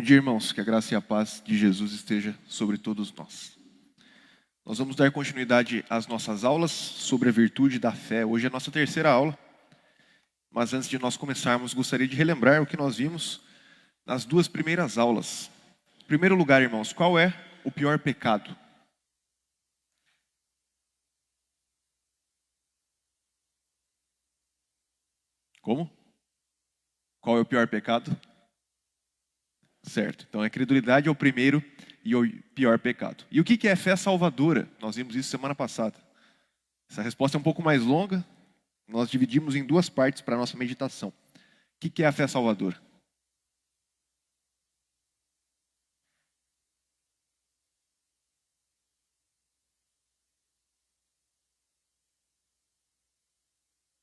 Bom dia, irmãos. Que a graça e a paz de Jesus esteja sobre todos nós. Nós vamos dar continuidade às nossas aulas sobre a virtude da fé. Hoje é a nossa terceira aula. Mas antes de nós começarmos, gostaria de relembrar o que nós vimos nas duas primeiras aulas. Em primeiro lugar, irmãos, qual é o pior pecado? Como? Qual é o pior pecado? Certo. Então, a credulidade é o primeiro e o pior pecado. E o que é fé salvadora? Nós vimos isso semana passada. Essa resposta é um pouco mais longa. Nós dividimos em duas partes para a nossa meditação. O que é a fé salvadora?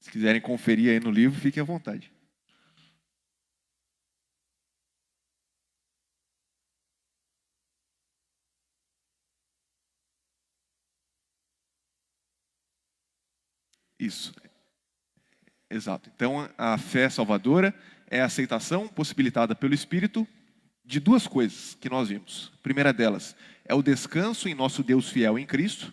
Se quiserem conferir aí no livro, fiquem à vontade. Isso. Exato. Então, a fé salvadora é a aceitação possibilitada pelo Espírito de duas coisas que nós vimos. A primeira delas é o descanso em nosso Deus fiel em Cristo,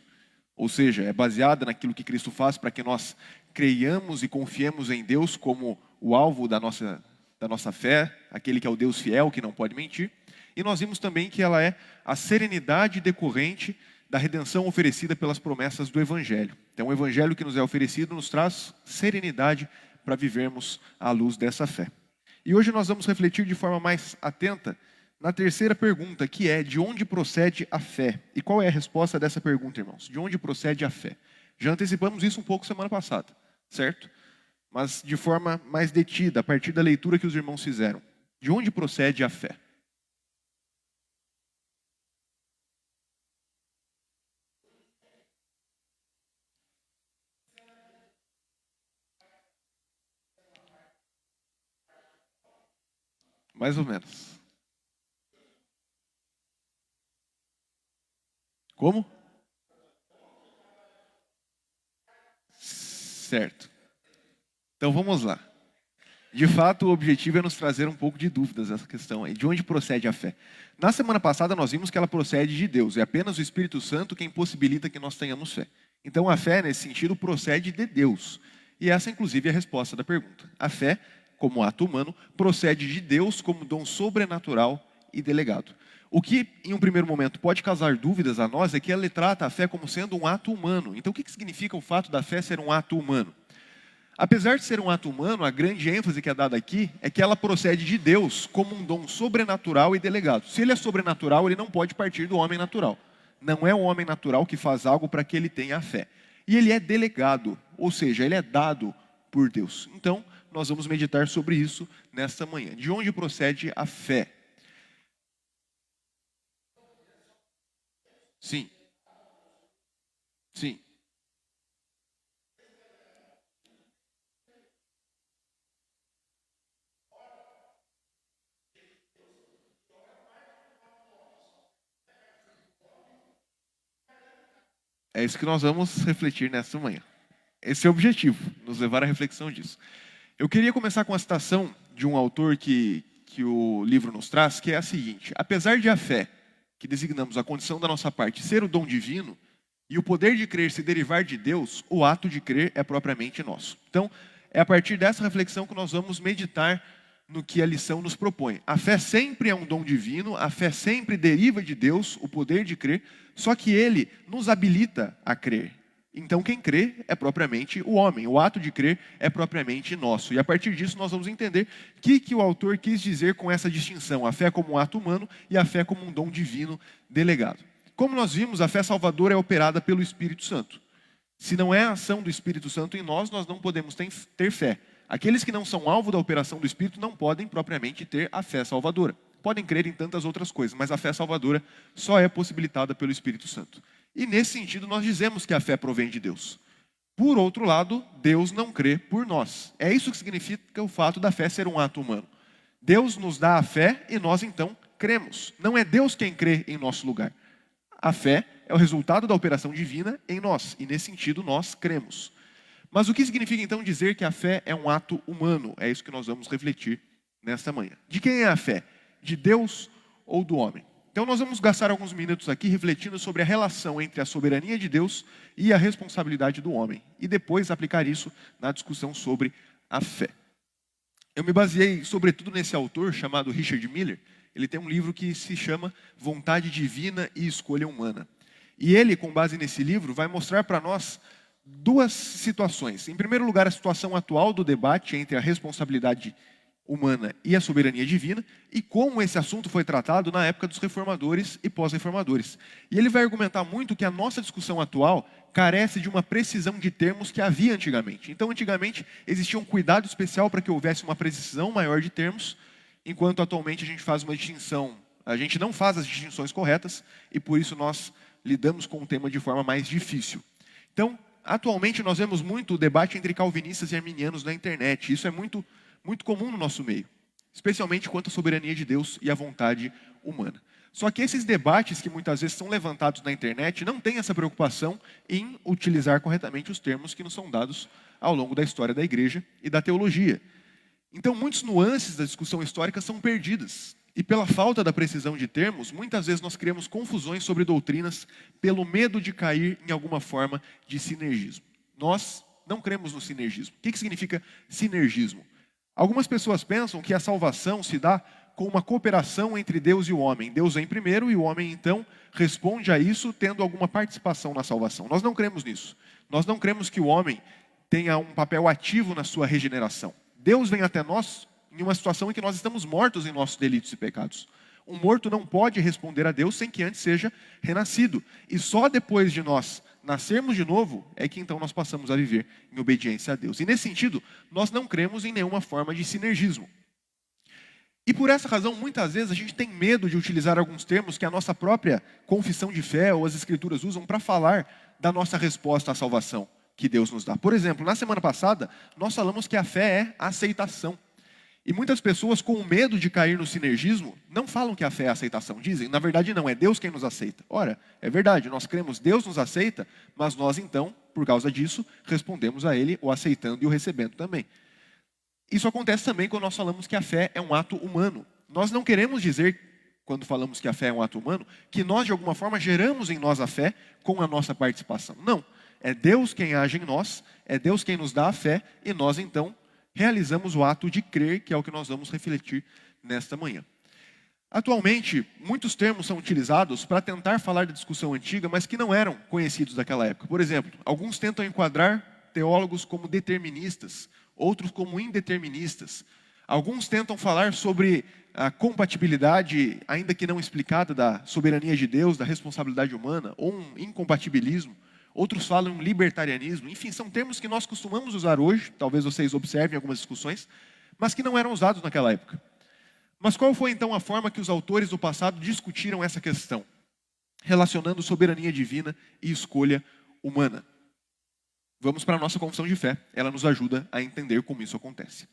ou seja, é baseada naquilo que Cristo faz para que nós creiamos e confiemos em Deus como o alvo da nossa fé, aquele que é o Deus fiel, que não pode mentir. E nós vimos também que ela é a serenidade decorrente da redenção oferecida pelas promessas do Evangelho. Então, o Evangelho que nos é oferecido nos traz serenidade para vivermos à luz dessa fé. E hoje nós vamos refletir de forma mais atenta na terceira pergunta, que é: de onde procede a fé? E qual é a resposta dessa pergunta, irmãos? De onde procede a fé? Já antecipamos isso um pouco semana passada, certo? Mas de forma mais detida, a partir da leitura que os irmãos fizeram. De onde procede a fé? Mais ou menos. Como? Certo. Então vamos lá. De fato, o objetivo é nos trazer um pouco de dúvidas nessa questão aí. De onde procede a fé? Na semana passada nós vimos que ela procede de Deus. É apenas o Espírito Santo quem possibilita que nós tenhamos fé. Então a fé, nesse sentido, procede de Deus. E essa, inclusive, é a resposta da pergunta. A fé, como ato humano, procede de Deus como dom sobrenatural e delegado. O que, em um primeiro momento, pode causar dúvidas a nós é que ela trata a fé como sendo um ato humano. Então, o que significa o fato da fé ser um ato humano? Apesar de ser um ato humano, a grande ênfase que é dada aqui é que ela procede de Deus como um dom sobrenatural e delegado. Se ele é sobrenatural, ele não pode partir do homem natural. Não é o homem natural que faz algo para que ele tenha a fé. E ele é delegado, ou seja, ele é dado por Deus. Então, nós vamos meditar sobre isso nesta manhã. De onde procede a fé? Sim. Sim. É isso que nós vamos refletir nesta manhã. Esse é o objetivo, nos levar à reflexão disso. Eu queria começar com a citação de um autor que o livro nos traz, que é a seguinte: apesar de a fé, que designamos a condição da nossa parte, ser o dom divino, e o poder de crer se derivar de Deus, o ato de crer é propriamente nosso. Então, é a partir dessa reflexão que nós vamos meditar no que a lição nos propõe. A fé sempre é um dom divino, a fé sempre deriva de Deus, o poder de crer, só que Ele nos habilita a crer. Então quem crê é propriamente o homem, o ato de crer é propriamente nosso. E a partir disso nós vamos entender o que o autor quis dizer com essa distinção, a fé como um ato humano e a fé como um dom divino delegado. Como nós vimos, a fé salvadora é operada pelo Espírito Santo. Se não é a ação do Espírito Santo em nós não podemos ter fé. Aqueles que não são alvo da operação do Espírito não podem propriamente ter a fé salvadora. Podem crer em tantas outras coisas, mas a fé salvadora só é possibilitada pelo Espírito Santo. E nesse sentido nós dizemos que a fé provém de Deus. Por outro lado, Deus não crê por nós. É isso que significa o fato da fé ser um ato humano. Deus nos dá a fé e nós então cremos. Não é Deus quem crê em nosso lugar. A fé é o resultado da operação divina em nós. E nesse sentido nós cremos. Mas o que significa então dizer que a fé é um ato humano? É isso que nós vamos refletir nesta manhã. De quem é a fé? De Deus ou do homem. Então nós vamos gastar alguns minutos aqui refletindo sobre a relação entre a soberania de Deus e a responsabilidade do homem, e depois aplicar isso na discussão sobre a fé. Eu me baseei sobretudo nesse autor chamado Richard Miller. Ele tem um livro que se chama Vontade Divina e Escolha Humana. E ele, com base nesse livro, vai mostrar para nós duas situações. Em primeiro lugar, a situação atual do debate entre a responsabilidade humana e a soberania divina, e como esse assunto foi tratado na época dos reformadores e pós-reformadores. E ele vai argumentar muito que a nossa discussão atual carece de uma precisão de termos que havia antigamente. Então, antigamente, existia um cuidado especial para que houvesse uma precisão maior de termos, enquanto atualmente a gente faz uma distinção, a gente não faz as distinções corretas, e por isso nós lidamos com o tema de forma mais difícil. Então, atualmente nós vemos muito o debate entre calvinistas e arminianos na internet. Isso é muito comum no nosso meio, especialmente quanto à soberania de Deus e à vontade humana. Só que esses debates que muitas vezes são levantados na internet não têm essa preocupação em utilizar corretamente os termos que nos são dados ao longo da história da igreja e da teologia. Então, muitas nuances da discussão histórica são perdidas. E pela falta da precisão de termos, muitas vezes nós criamos confusões sobre doutrinas pelo medo de cair em alguma forma de sinergismo. Nós não cremos no sinergismo. O que significa sinergismo? Algumas pessoas pensam que a salvação se dá com uma cooperação entre Deus e o homem. Deus vem primeiro e o homem, então, responde a isso tendo alguma participação na salvação. Nós não cremos nisso. Nós não cremos que o homem tenha um papel ativo na sua regeneração. Deus vem até nós em uma situação em que nós estamos mortos em nossos delitos e pecados. Um morto não pode responder a Deus sem que antes seja renascido. E só depois de nós nascermos de novo é que então nós passamos a viver em obediência a Deus. E nesse sentido, nós não cremos em nenhuma forma de sinergismo. E por essa razão, muitas vezes a gente tem medo de utilizar alguns termos que a nossa própria confissão de fé ou as escrituras usam para falar da nossa resposta à salvação que Deus nos dá. Por exemplo, na semana passada, nós falamos que a fé é aceitação. E muitas pessoas, com medo de cair no sinergismo, não falam que a fé é aceitação. Dizem, na verdade não, é Deus quem nos aceita. Ora, é verdade, nós cremos, Deus nos aceita, mas nós então, por causa disso, respondemos a Ele o aceitando e o recebendo também. Isso acontece também quando nós falamos que a fé é um ato humano. Nós não queremos dizer, quando falamos que a fé é um ato humano, que nós de alguma forma geramos em nós a fé com a nossa participação. Não, é Deus quem age em nós, é Deus quem nos dá a fé, e nós então realizamos o ato de crer, que é o que nós vamos refletir nesta manhã. Atualmente, muitos termos são utilizados para tentar falar da discussão antiga, mas que não eram conhecidos daquela época. Por exemplo, alguns tentam enquadrar teólogos como deterministas, outros como indeterministas. Alguns tentam falar sobre a compatibilidade, ainda que não explicada, da soberania de Deus, da responsabilidade humana, ou um incompatibilismo. Outros falam libertarianismo. Enfim, são termos que nós costumamos usar hoje, talvez vocês observem algumas discussões, mas que não eram usados naquela época. Mas qual foi então a forma que os autores do passado discutiram essa questão, relacionando soberania divina e escolha humana? Vamos para a nossa confissão de fé, ela nos ajuda a entender como isso acontece.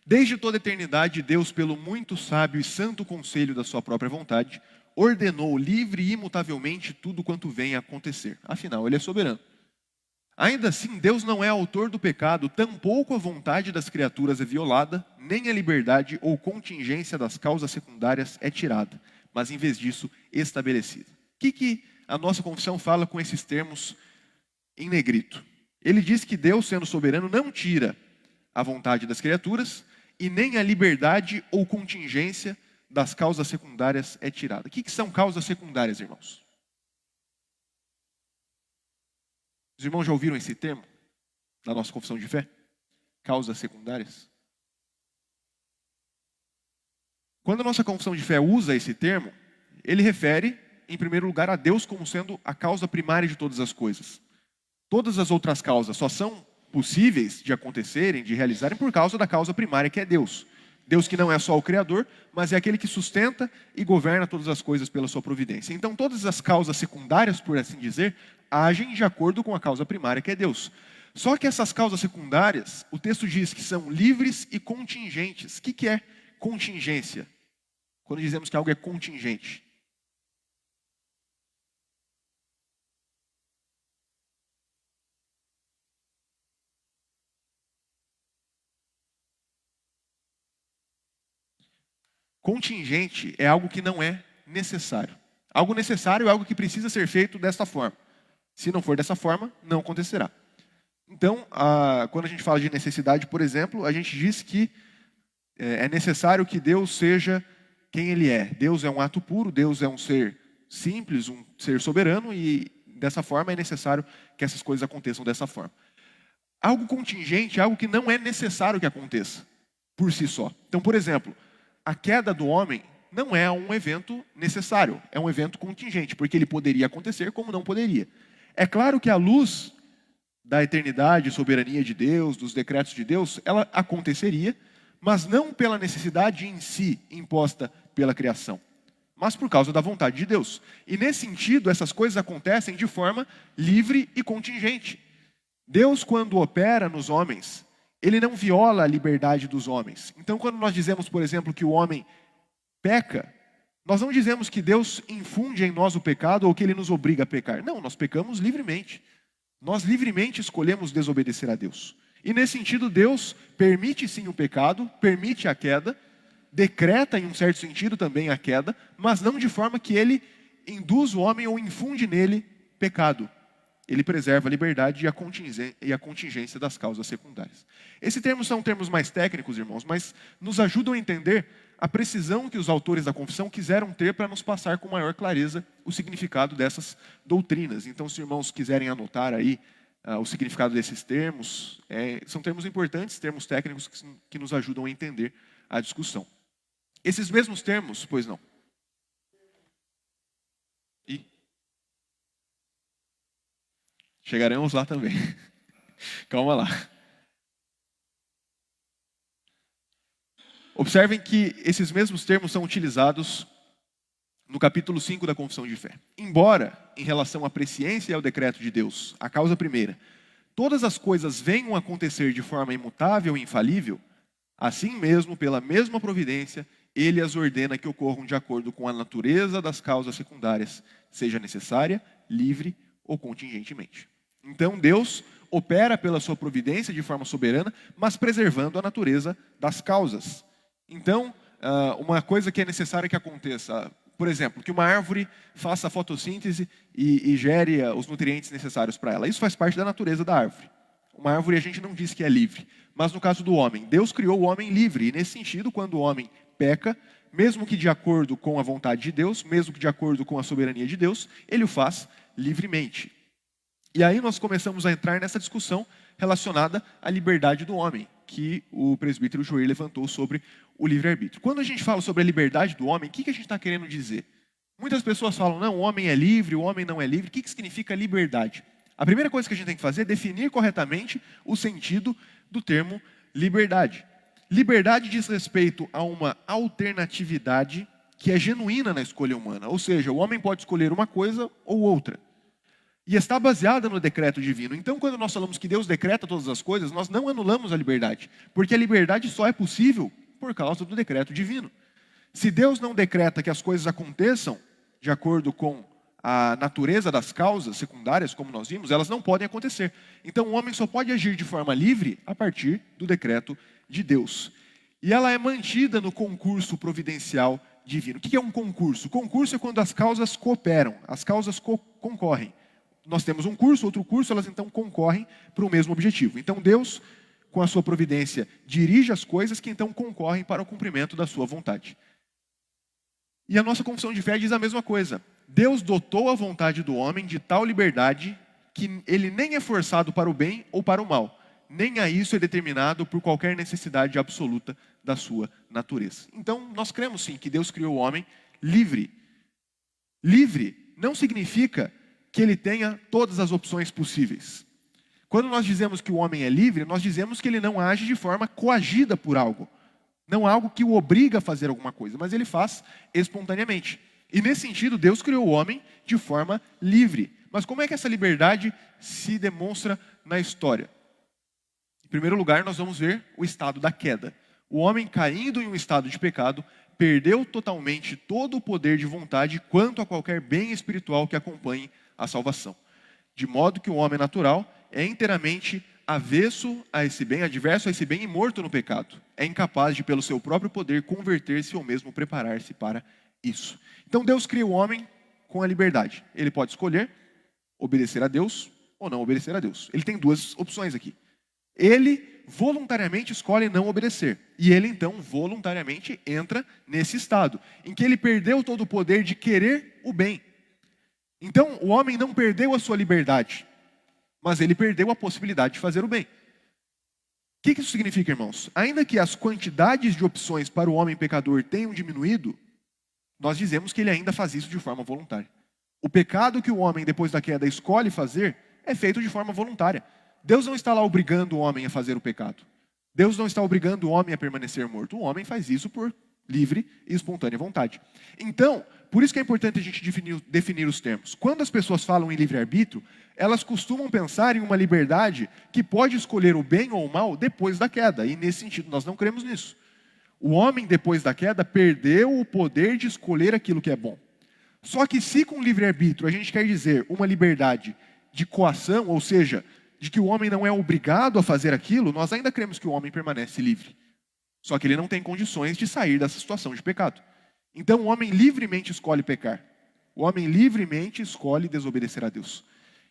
Desde toda a eternidade, Deus, pelo muito sábio e santo conselho da sua própria vontade, ordenou livre e imutavelmente tudo quanto vem a acontecer. Afinal, Ele é soberano. Ainda assim, Deus não é autor do pecado, tampouco a vontade das criaturas é violada, nem a liberdade ou contingência das causas secundárias é tirada, mas em vez disso, estabelecida. O que a nossa confissão fala com esses termos em negrito? Ele diz que Deus, sendo soberano, não tira a vontade das criaturas e nem a liberdade ou contingência das causas secundárias é tirada. O que são causas secundárias, irmãos? Os irmãos já ouviram esse termo na nossa confissão de fé? Causas secundárias? Quando a nossa confissão de fé usa esse termo, ele refere, em primeiro lugar, a Deus como sendo a causa primária de todas as coisas. Todas as outras causas só são possíveis de acontecerem, de realizarem, por causa da causa primária, que é Deus. Deus que não é só o Criador, mas é aquele que sustenta e governa todas as coisas pela sua providência. Então, todas as causas secundárias, por assim dizer, agem de acordo com a causa primária, que é Deus. Só que essas causas secundárias, o texto diz que são livres e contingentes. O que é contingência? Quando dizemos que algo é contingente. Contingente é algo que não é necessário. Algo necessário é algo que precisa ser feito desta forma. Se não for dessa forma, não acontecerá. Então, quando a gente fala de necessidade, por exemplo, a gente diz que é necessário que Deus seja quem Ele é. Deus é um ato puro, Deus é um ser simples, um ser soberano, e dessa forma é necessário que essas coisas aconteçam dessa forma. Algo contingente é algo que não é necessário que aconteça por si só. Então, por exemplo, a queda do homem não é um evento necessário, é um evento contingente, porque ele poderia acontecer como não poderia. É claro que à luz da eternidade, soberania de Deus, dos decretos de Deus, ela aconteceria, mas não pela necessidade em si imposta pela criação, mas por causa da vontade de Deus. E nesse sentido, essas coisas acontecem de forma livre e contingente. Deus, quando opera nos homens, Ele não viola a liberdade dos homens. Então, quando nós dizemos, por exemplo, que o homem peca, nós não dizemos que Deus infunde em nós o pecado ou que Ele nos obriga a pecar. Não, nós pecamos livremente. Nós livremente escolhemos desobedecer a Deus. E nesse sentido, Deus permite sim o pecado, permite a queda, decreta em um certo sentido também a queda, mas não de forma que Ele induz o homem ou infunde nele pecado. Ele preserva a liberdade e a contingência das causas secundárias. Esses termos são termos mais técnicos, irmãos, mas nos ajudam a entender a precisão que os autores da confissão quiseram ter para nos passar com maior clareza o significado dessas doutrinas. Então, se os irmãos quiserem anotar aí o significado desses termos, são termos importantes, termos técnicos que nos ajudam a entender a discussão. Esses mesmos termos, pois não. E chegaremos lá também. Calma lá. Observem que esses mesmos termos são utilizados no capítulo 5 da Confissão de Fé. Embora, em relação à presciência e ao decreto de Deus, a causa primeira, todas as coisas venham a acontecer de forma imutável e infalível, assim mesmo, pela mesma providência, Ele as ordena que ocorram de acordo com a natureza das causas secundárias, seja necessária, livre ou contingentemente. Então, Deus opera pela sua providência de forma soberana, mas preservando a natureza das causas. Então, uma coisa que é necessária que aconteça, por exemplo, que uma árvore faça a fotossíntese e gere os nutrientes necessários para ela. Isso faz parte da natureza da árvore. Uma árvore a gente não diz que é livre. Mas no caso do homem, Deus criou o homem livre. E nesse sentido, quando o homem peca, mesmo que de acordo com a vontade de Deus, mesmo que de acordo com a soberania de Deus, Ele o faz livremente. E aí nós começamos a entrar nessa discussão relacionada à liberdade do homem, que o presbítero Joir levantou sobre o livre-arbítrio. Quando a gente fala sobre a liberdade do homem, o que a gente está querendo dizer? Muitas pessoas falam, não, o homem é livre, o homem não é livre. O que significa liberdade? A primeira coisa que a gente tem que fazer é definir corretamente o sentido do termo liberdade. Liberdade diz respeito a uma alternatividade que é genuína na escolha humana. Ou seja, o homem pode escolher uma coisa ou outra. E está baseada no decreto divino. Então, quando nós falamos que Deus decreta todas as coisas, nós não anulamos a liberdade. Porque a liberdade só é possível por causa do decreto divino. Se Deus não decreta que as coisas aconteçam de acordo com a natureza das causas secundárias, como nós vimos, elas não podem acontecer. Então, o homem só pode agir de forma livre a partir do decreto de Deus. E ela é mantida no concurso providencial divino. O que é um concurso? Concurso é quando as causas cooperam, as causas concorrem. Nós temos um curso, outro curso, elas então concorrem para o mesmo objetivo. Então Deus, com a sua providência, dirige as coisas que então concorrem para o cumprimento da sua vontade. E a nossa confissão de fé diz a mesma coisa. Deus dotou a vontade do homem de tal liberdade que ele nem é forçado para o bem ou para o mal. Nem a isso é determinado por qualquer necessidade absoluta da sua natureza. Então nós cremos sim que Deus criou o homem livre. Livre não significa que ele tenha todas as opções possíveis. Quando nós dizemos que o homem é livre, nós dizemos que ele não age de forma coagida por algo. Não há algo que o obriga a fazer alguma coisa, mas ele faz espontaneamente. E nesse sentido, Deus criou o homem de forma livre. Mas como é que essa liberdade se demonstra na história? Em primeiro lugar, nós vamos ver o estado da queda. O homem caindo em um estado de pecado, perdeu totalmente todo o poder de vontade quanto a qualquer bem espiritual que acompanhe a salvação. De modo que o homem natural é inteiramente avesso a esse bem, adverso a esse bem e morto no pecado. É incapaz de, pelo seu próprio poder, converter-se ou mesmo preparar-se para isso. Então Deus cria o homem com a liberdade. Ele pode escolher obedecer a Deus ou não obedecer a Deus. Ele tem duas opções aqui. Ele voluntariamente escolhe não obedecer. E ele então voluntariamente entra nesse estado, em que ele perdeu todo o poder de querer o bem. Então o homem não perdeu a sua liberdade, mas ele perdeu a possibilidade de fazer o bem. O que isso significa, irmãos? Ainda que as quantidades de opções para o homem pecador tenham diminuído, nós dizemos que ele ainda faz isso de forma voluntária. O pecado que o homem, depois da queda, escolhe fazer, é feito de forma voluntária. Deus não está lá obrigando o homem a fazer o pecado. Deus não está obrigando o homem a permanecer morto. O homem faz isso por livre e espontânea vontade. Então, por isso que é importante a gente definir os termos. Quando as pessoas falam em livre-arbítrio, elas costumam pensar em uma liberdade que pode escolher o bem ou o mal depois da queda. E nesse sentido, nós não cremos nisso. O homem, depois da queda, perdeu o poder de escolher aquilo que é bom. Só que se com livre-arbítrio a gente quer dizer uma liberdade de coação, ou seja, de que o homem não é obrigado a fazer aquilo, nós ainda cremos que o homem permanece livre. Só que ele não tem condições de sair dessa situação de pecado. Então o homem livremente escolhe pecar. O homem livremente escolhe desobedecer a Deus.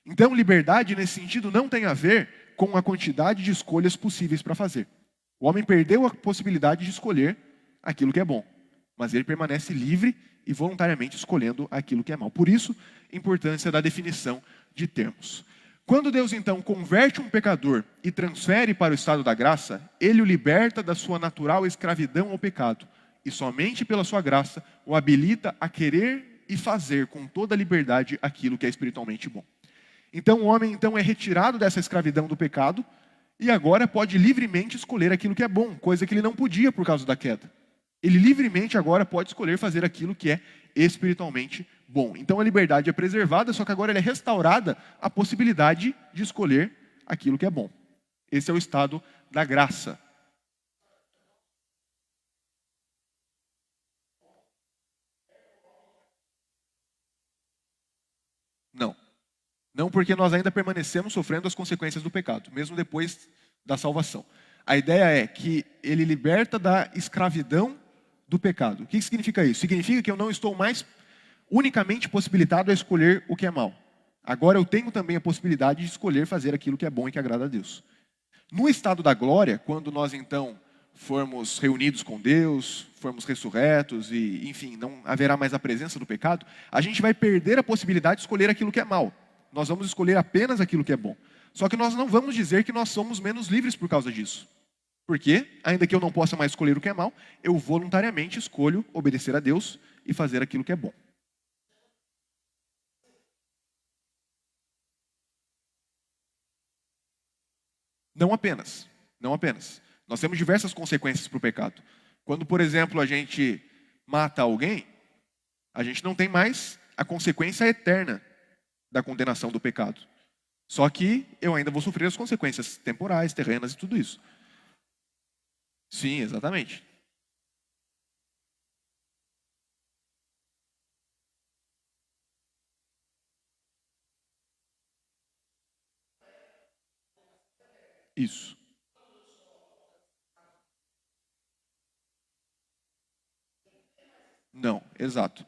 Então liberdade nesse sentido não tem a ver com a quantidade de escolhas possíveis para fazer. O homem perdeu a possibilidade de escolher aquilo que é bom, mas ele permanece livre e voluntariamente escolhendo aquilo que é mal. Por isso, a importância da definição de termos. Quando Deus, então, converte um pecador e transfere para o estado da graça, ele o liberta da sua natural escravidão ao pecado, e somente pela sua graça o habilita a querer e fazer com toda a liberdade aquilo que é espiritualmente bom. Então, o homem então é retirado dessa escravidão do pecado, e agora pode livremente escolher aquilo que é bom, coisa que ele não podia por causa da queda. Ele livremente agora pode escolher fazer aquilo que é espiritualmente bom. Então a liberdade é preservada, só que agora ela é restaurada a possibilidade de escolher aquilo que é bom. Esse é o estado da graça. Não. Não, porque nós ainda permanecemos sofrendo as consequências do pecado, mesmo depois da salvação. A ideia é que ele liberta da escravidão do pecado. O que significa isso? Significa que eu não estou mais unicamente possibilitado a escolher o que é mal. Agora eu tenho também a possibilidade de escolher fazer aquilo que é bom e que agrada a Deus. No estado da glória, quando nós então formos reunidos com Deus, formos ressurretos e, enfim, não haverá mais a presença do pecado, a gente vai perder a possibilidade de escolher aquilo que é mal. Nós vamos escolher apenas aquilo que é bom. Só que nós não vamos dizer que nós somos menos livres por causa disso. Porque, ainda que eu não possa mais escolher o que é mal, eu voluntariamente escolho obedecer a Deus e fazer aquilo que é bom. Não apenas. Não apenas. Nós temos diversas consequências para o pecado. Quando, por exemplo, a gente mata alguém, a gente não tem mais a consequência eterna da condenação do pecado. Só que eu ainda vou sofrer as consequências temporais, terrenas e tudo isso. Sim, exatamente. Isso. Não, exato.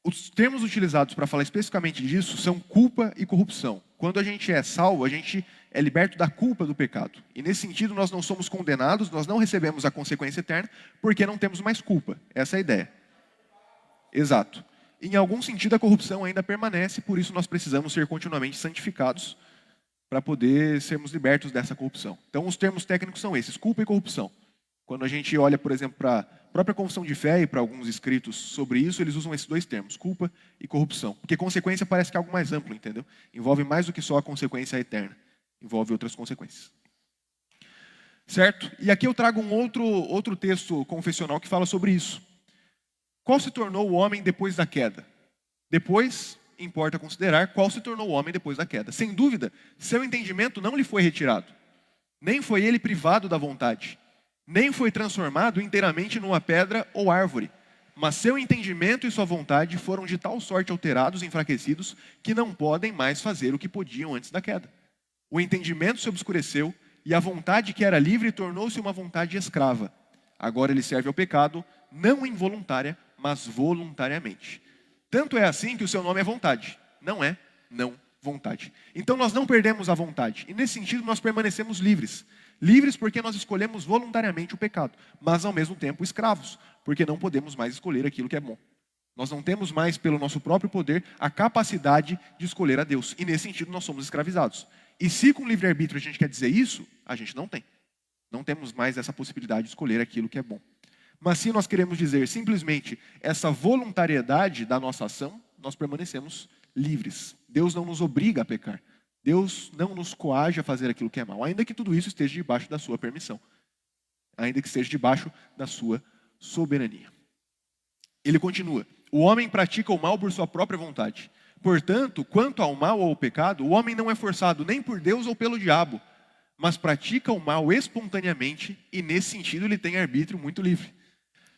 Os termos utilizados para falar especificamente disso são culpa e corrupção. Quando a gente é salvo, a gente é liberto da culpa do pecado. E nesse sentido, nós não somos condenados, nós não recebemos a consequência eterna, porque não temos mais culpa. Essa é a ideia. Exato. Em algum sentido, a corrupção ainda permanece, por isso nós precisamos ser continuamente santificados para poder sermos libertos dessa corrupção. Então, os termos técnicos são esses, culpa e corrupção. Quando a gente olha, por exemplo, para a própria confissão de fé e para alguns escritos sobre isso, eles usam esses dois termos, culpa e corrupção. Porque consequência parece que é algo mais amplo, entendeu? Envolve mais do que só a consequência eterna. Envolve outras consequências. Certo? E aqui eu trago um outro texto confessional que fala sobre isso. Qual se tornou o homem depois da queda? Depois, importa considerar qual se tornou o homem depois da queda. Sem dúvida, seu entendimento não lhe foi retirado. Nem foi ele privado da vontade. Nem foi transformado inteiramente numa pedra ou árvore, mas seu entendimento e sua vontade foram de tal sorte alterados e enfraquecidos que não podem mais fazer o que podiam antes da queda. O entendimento se obscureceu e a vontade que era livre tornou-se uma vontade escrava. Agora ele serve ao pecado, não involuntária, mas voluntariamente. Tanto é assim que o seu nome é vontade, não é não vontade. Então nós não perdemos a vontade. E nesse sentido nós permanecemos livres. Livres porque nós escolhemos voluntariamente o pecado, mas ao mesmo tempo escravos, porque não podemos mais escolher aquilo que é bom. Nós não temos mais, pelo nosso próprio poder, a capacidade de escolher a Deus. E nesse sentido nós somos escravizados. E se com livre-arbítrio a gente quer dizer isso, a gente não tem. Não temos mais essa possibilidade de escolher aquilo que é bom. Mas se nós queremos dizer simplesmente essa voluntariedade da nossa ação, nós permanecemos livres. Deus não nos obriga a pecar. Deus não nos coage a fazer aquilo que é mal, ainda que tudo isso esteja debaixo da sua permissão. Ainda que esteja debaixo da sua soberania. Ele continua: o homem pratica o mal por sua própria vontade. Portanto, quanto ao mal ou ao pecado, o homem não é forçado nem por Deus ou pelo diabo, mas pratica o mal espontaneamente e, nesse sentido, ele tem arbítrio muito livre.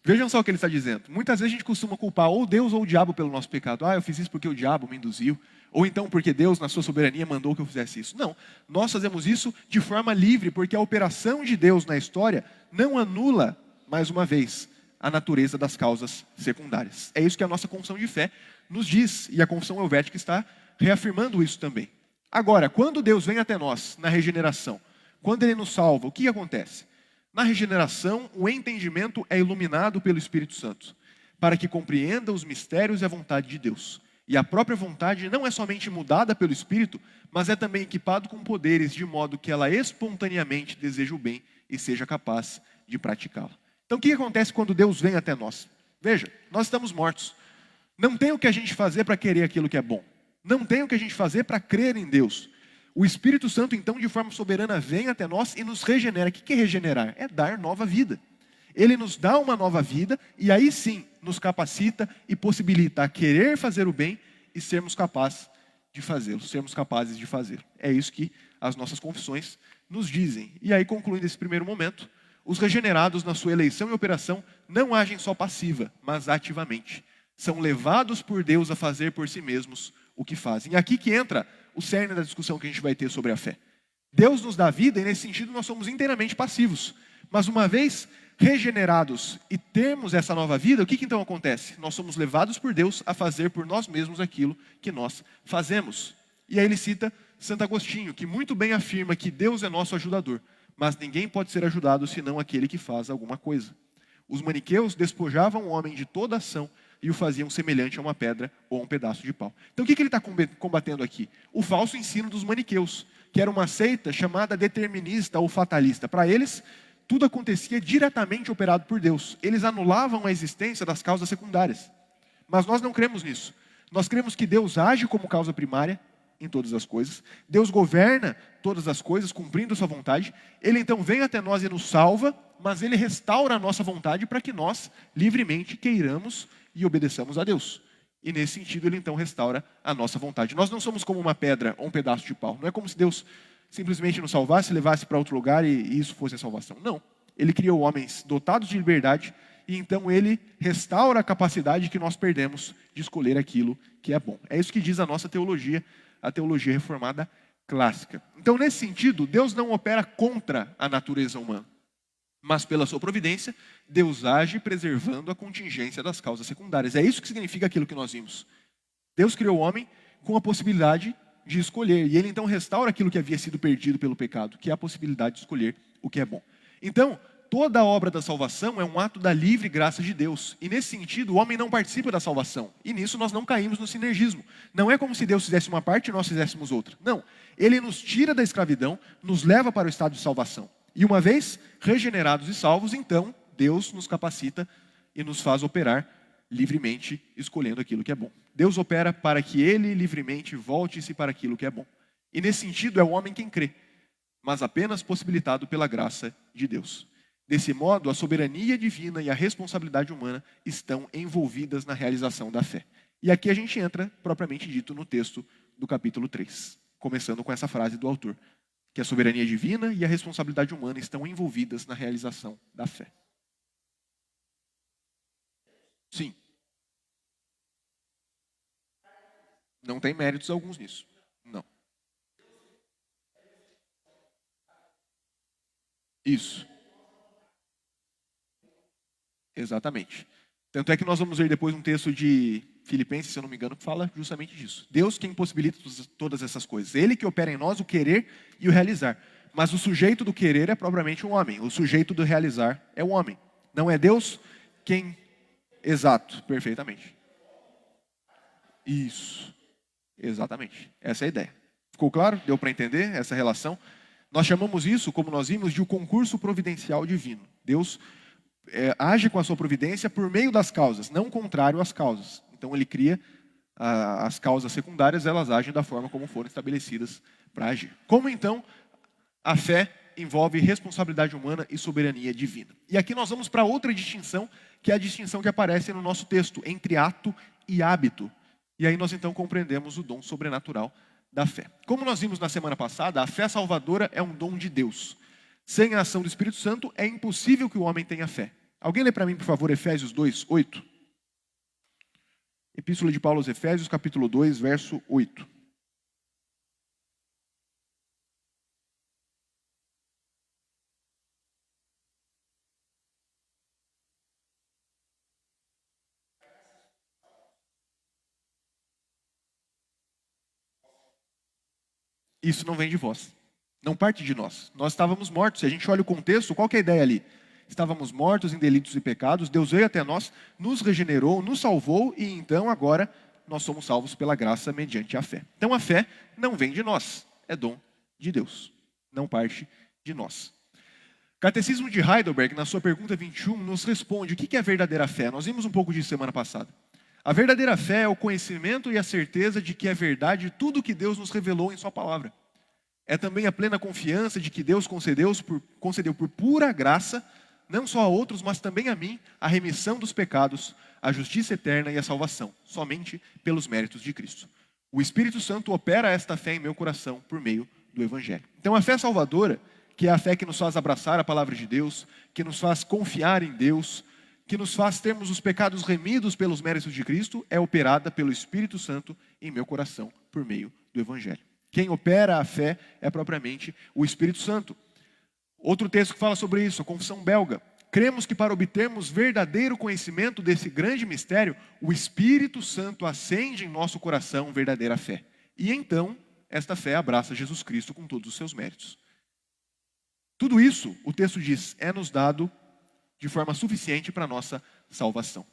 Vejam só o que ele está dizendo. Muitas vezes a gente costuma culpar ou Deus ou o diabo pelo nosso pecado. Eu fiz isso porque o diabo me induziu. Ou então porque Deus, na sua soberania, mandou que eu fizesse isso. Não, nós fazemos isso de forma livre, porque a operação de Deus na história não anula, mais uma vez, a natureza das causas secundárias. É isso que a nossa confissão de fé nos diz, e a confissão helvética está reafirmando isso também. Agora, quando Deus vem até nós, na regeneração, quando Ele nos salva, o que acontece? Na regeneração, o entendimento é iluminado pelo Espírito Santo, para que compreenda os mistérios e a vontade de Deus. E a própria vontade não é somente mudada pelo Espírito, mas é também equipado com poderes, de modo que ela espontaneamente deseja o bem e seja capaz de praticá-la. Então o que acontece quando Deus vem até nós? Veja, nós estamos mortos. Não tem o que a gente fazer para querer aquilo que é bom. Não tem o que a gente fazer para crer em Deus. O Espírito Santo, então, de forma soberana, vem até nós e nos regenera. O que é regenerar? É dar nova vida. Ele nos dá uma nova vida e aí sim nos capacita e possibilita a querer fazer o bem e sermos capazes de fazê-lo, sermos capazes de fazer. É isso que as nossas confissões nos dizem. E aí, concluindo esse primeiro momento, os regenerados na sua eleição e operação não agem só passiva, mas ativamente. São levados por Deus a fazer por si mesmos o que fazem. E aqui que entra o cerne da discussão que a gente vai ter sobre a fé. Deus nos dá vida e nesse sentido nós somos inteiramente passivos. Mas uma vez regenerados e termos essa nova vida, o que então acontece? Nós somos levados por Deus a fazer por nós mesmos aquilo que nós fazemos. E aí ele cita Santo Agostinho, que muito bem afirma que Deus é nosso ajudador, mas ninguém pode ser ajudado senão aquele que faz alguma coisa. Os maniqueus despojavam o homem de toda ação e o faziam semelhante a uma pedra ou a um pedaço de pau. Então o que ele está combatendo aqui? O falso ensino dos maniqueus, que era uma seita chamada determinista ou fatalista. Para eles, tudo acontecia diretamente operado por Deus. Eles anulavam a existência das causas secundárias. Mas nós não cremos nisso. Nós cremos que Deus age como causa primária em todas as coisas. Deus governa todas as coisas, cumprindo sua vontade. Ele então vem até nós e nos salva, mas Ele restaura a nossa vontade para que nós livremente queiramos e obedeçamos a Deus. E nesse sentido Ele então restaura a nossa vontade. Nós não somos como uma pedra ou um pedaço de pau. Não é como se Deus simplesmente nos salvasse, levasse para outro lugar e isso fosse a salvação. Não. Ele criou homens dotados de liberdade e então Ele restaura a capacidade que nós perdemos de escolher aquilo que é bom. É isso que diz a nossa teologia, a teologia reformada clássica. Então, nesse sentido, Deus não opera contra a natureza humana, mas pela sua providência, Deus age preservando a contingência das causas secundárias. É isso que significa aquilo que nós vimos. Deus criou o homem com a possibilidade de escolher, e Ele então restaura aquilo que havia sido perdido pelo pecado, que é a possibilidade de escolher o que é bom. Então, toda a obra da salvação é um ato da livre graça de Deus. E nesse sentido, o homem não participa da salvação. E nisso nós não caímos no sinergismo. Não é como se Deus fizesse uma parte e nós fizéssemos outra. Não. Ele nos tira da escravidão, nos leva para o estado de salvação. E uma vez regenerados e salvos, então, Deus nos capacita e nos faz operar livremente, escolhendo aquilo que é bom. Deus opera para que Ele livremente volte-se para aquilo que é bom. E nesse sentido, é o homem quem crê, mas apenas possibilitado pela graça de Deus. Desse modo, a soberania divina e a responsabilidade humana estão envolvidas na realização da fé. E aqui a gente entra, propriamente dito, no texto do capítulo 3, começando com essa frase do autor, que a soberania divina e a responsabilidade humana estão envolvidas na realização da fé. Sim. Não tem méritos alguns nisso. Não. Isso, exatamente. Tanto é que nós vamos ver depois um texto de Filipenses, se eu não me engano, que fala justamente disso. Deus quem possibilita todas essas coisas. Ele que opera em nós o querer e o realizar. Mas o sujeito do querer é propriamente o homem. O sujeito do realizar é o homem. Não é Deus quem... Exato, perfeitamente. Isso, exatamente. Essa é a ideia. Ficou claro? Deu para entender essa relação? Nós chamamos isso, como nós vimos, de o concurso providencial divino. Deus age com a sua providência por meio das causas, não contrário às causas. Então ele cria as causas secundárias, elas agem da forma como foram estabelecidas para agir. Como então a fé envolve responsabilidade humana e soberania divina? E aqui nós vamos para outra distinção, que é a distinção que aparece no nosso texto, entre ato e hábito. E aí nós então compreendemos o dom sobrenatural da fé. Como nós vimos na semana passada, a fé salvadora é um dom de Deus. Sem a ação do Espírito Santo, é impossível que o homem tenha fé. Alguém lê para mim, por favor, Efésios 2, 8? Epístola de Paulo aos Efésios, capítulo 2, verso 8. Isso não vem de vós. Não parte de nós. Nós estávamos mortos. Se a gente olha o contexto, qual que é a ideia ali? Estávamos mortos em delitos e pecados, Deus veio até nós, nos regenerou, nos salvou e então agora nós somos salvos pela graça mediante a fé. Então a fé não vem de nós, é dom de Deus, não parte de nós. Catecismo de Heidelberg, na sua pergunta 21, nos responde o que é a verdadeira fé. Nós vimos um pouco disso semana passada. A verdadeira fé é o conhecimento e a certeza de que é verdade tudo o que Deus nos revelou em sua palavra. É também a plena confiança de que Deus concedeu por pura graça, não só a outros, mas também a mim, a remissão dos pecados, a justiça eterna e a salvação, somente pelos méritos de Cristo. O Espírito Santo opera esta fé em meu coração por meio do Evangelho. Então a fé salvadora, que é a fé que nos faz abraçar a palavra de Deus, que nos faz confiar em Deus, que nos faz termos os pecados remidos pelos méritos de Cristo, é operada pelo Espírito Santo em meu coração por meio do Evangelho. Quem opera a fé é propriamente o Espírito Santo. Outro texto que fala sobre isso, a Confissão Belga. Cremos que para obtermos verdadeiro conhecimento desse grande mistério, o Espírito Santo acende em nosso coração verdadeira fé. E então, esta fé abraça Jesus Cristo com todos os seus méritos. Tudo isso, o texto diz, é nos dado de forma suficiente para a nossa salvação.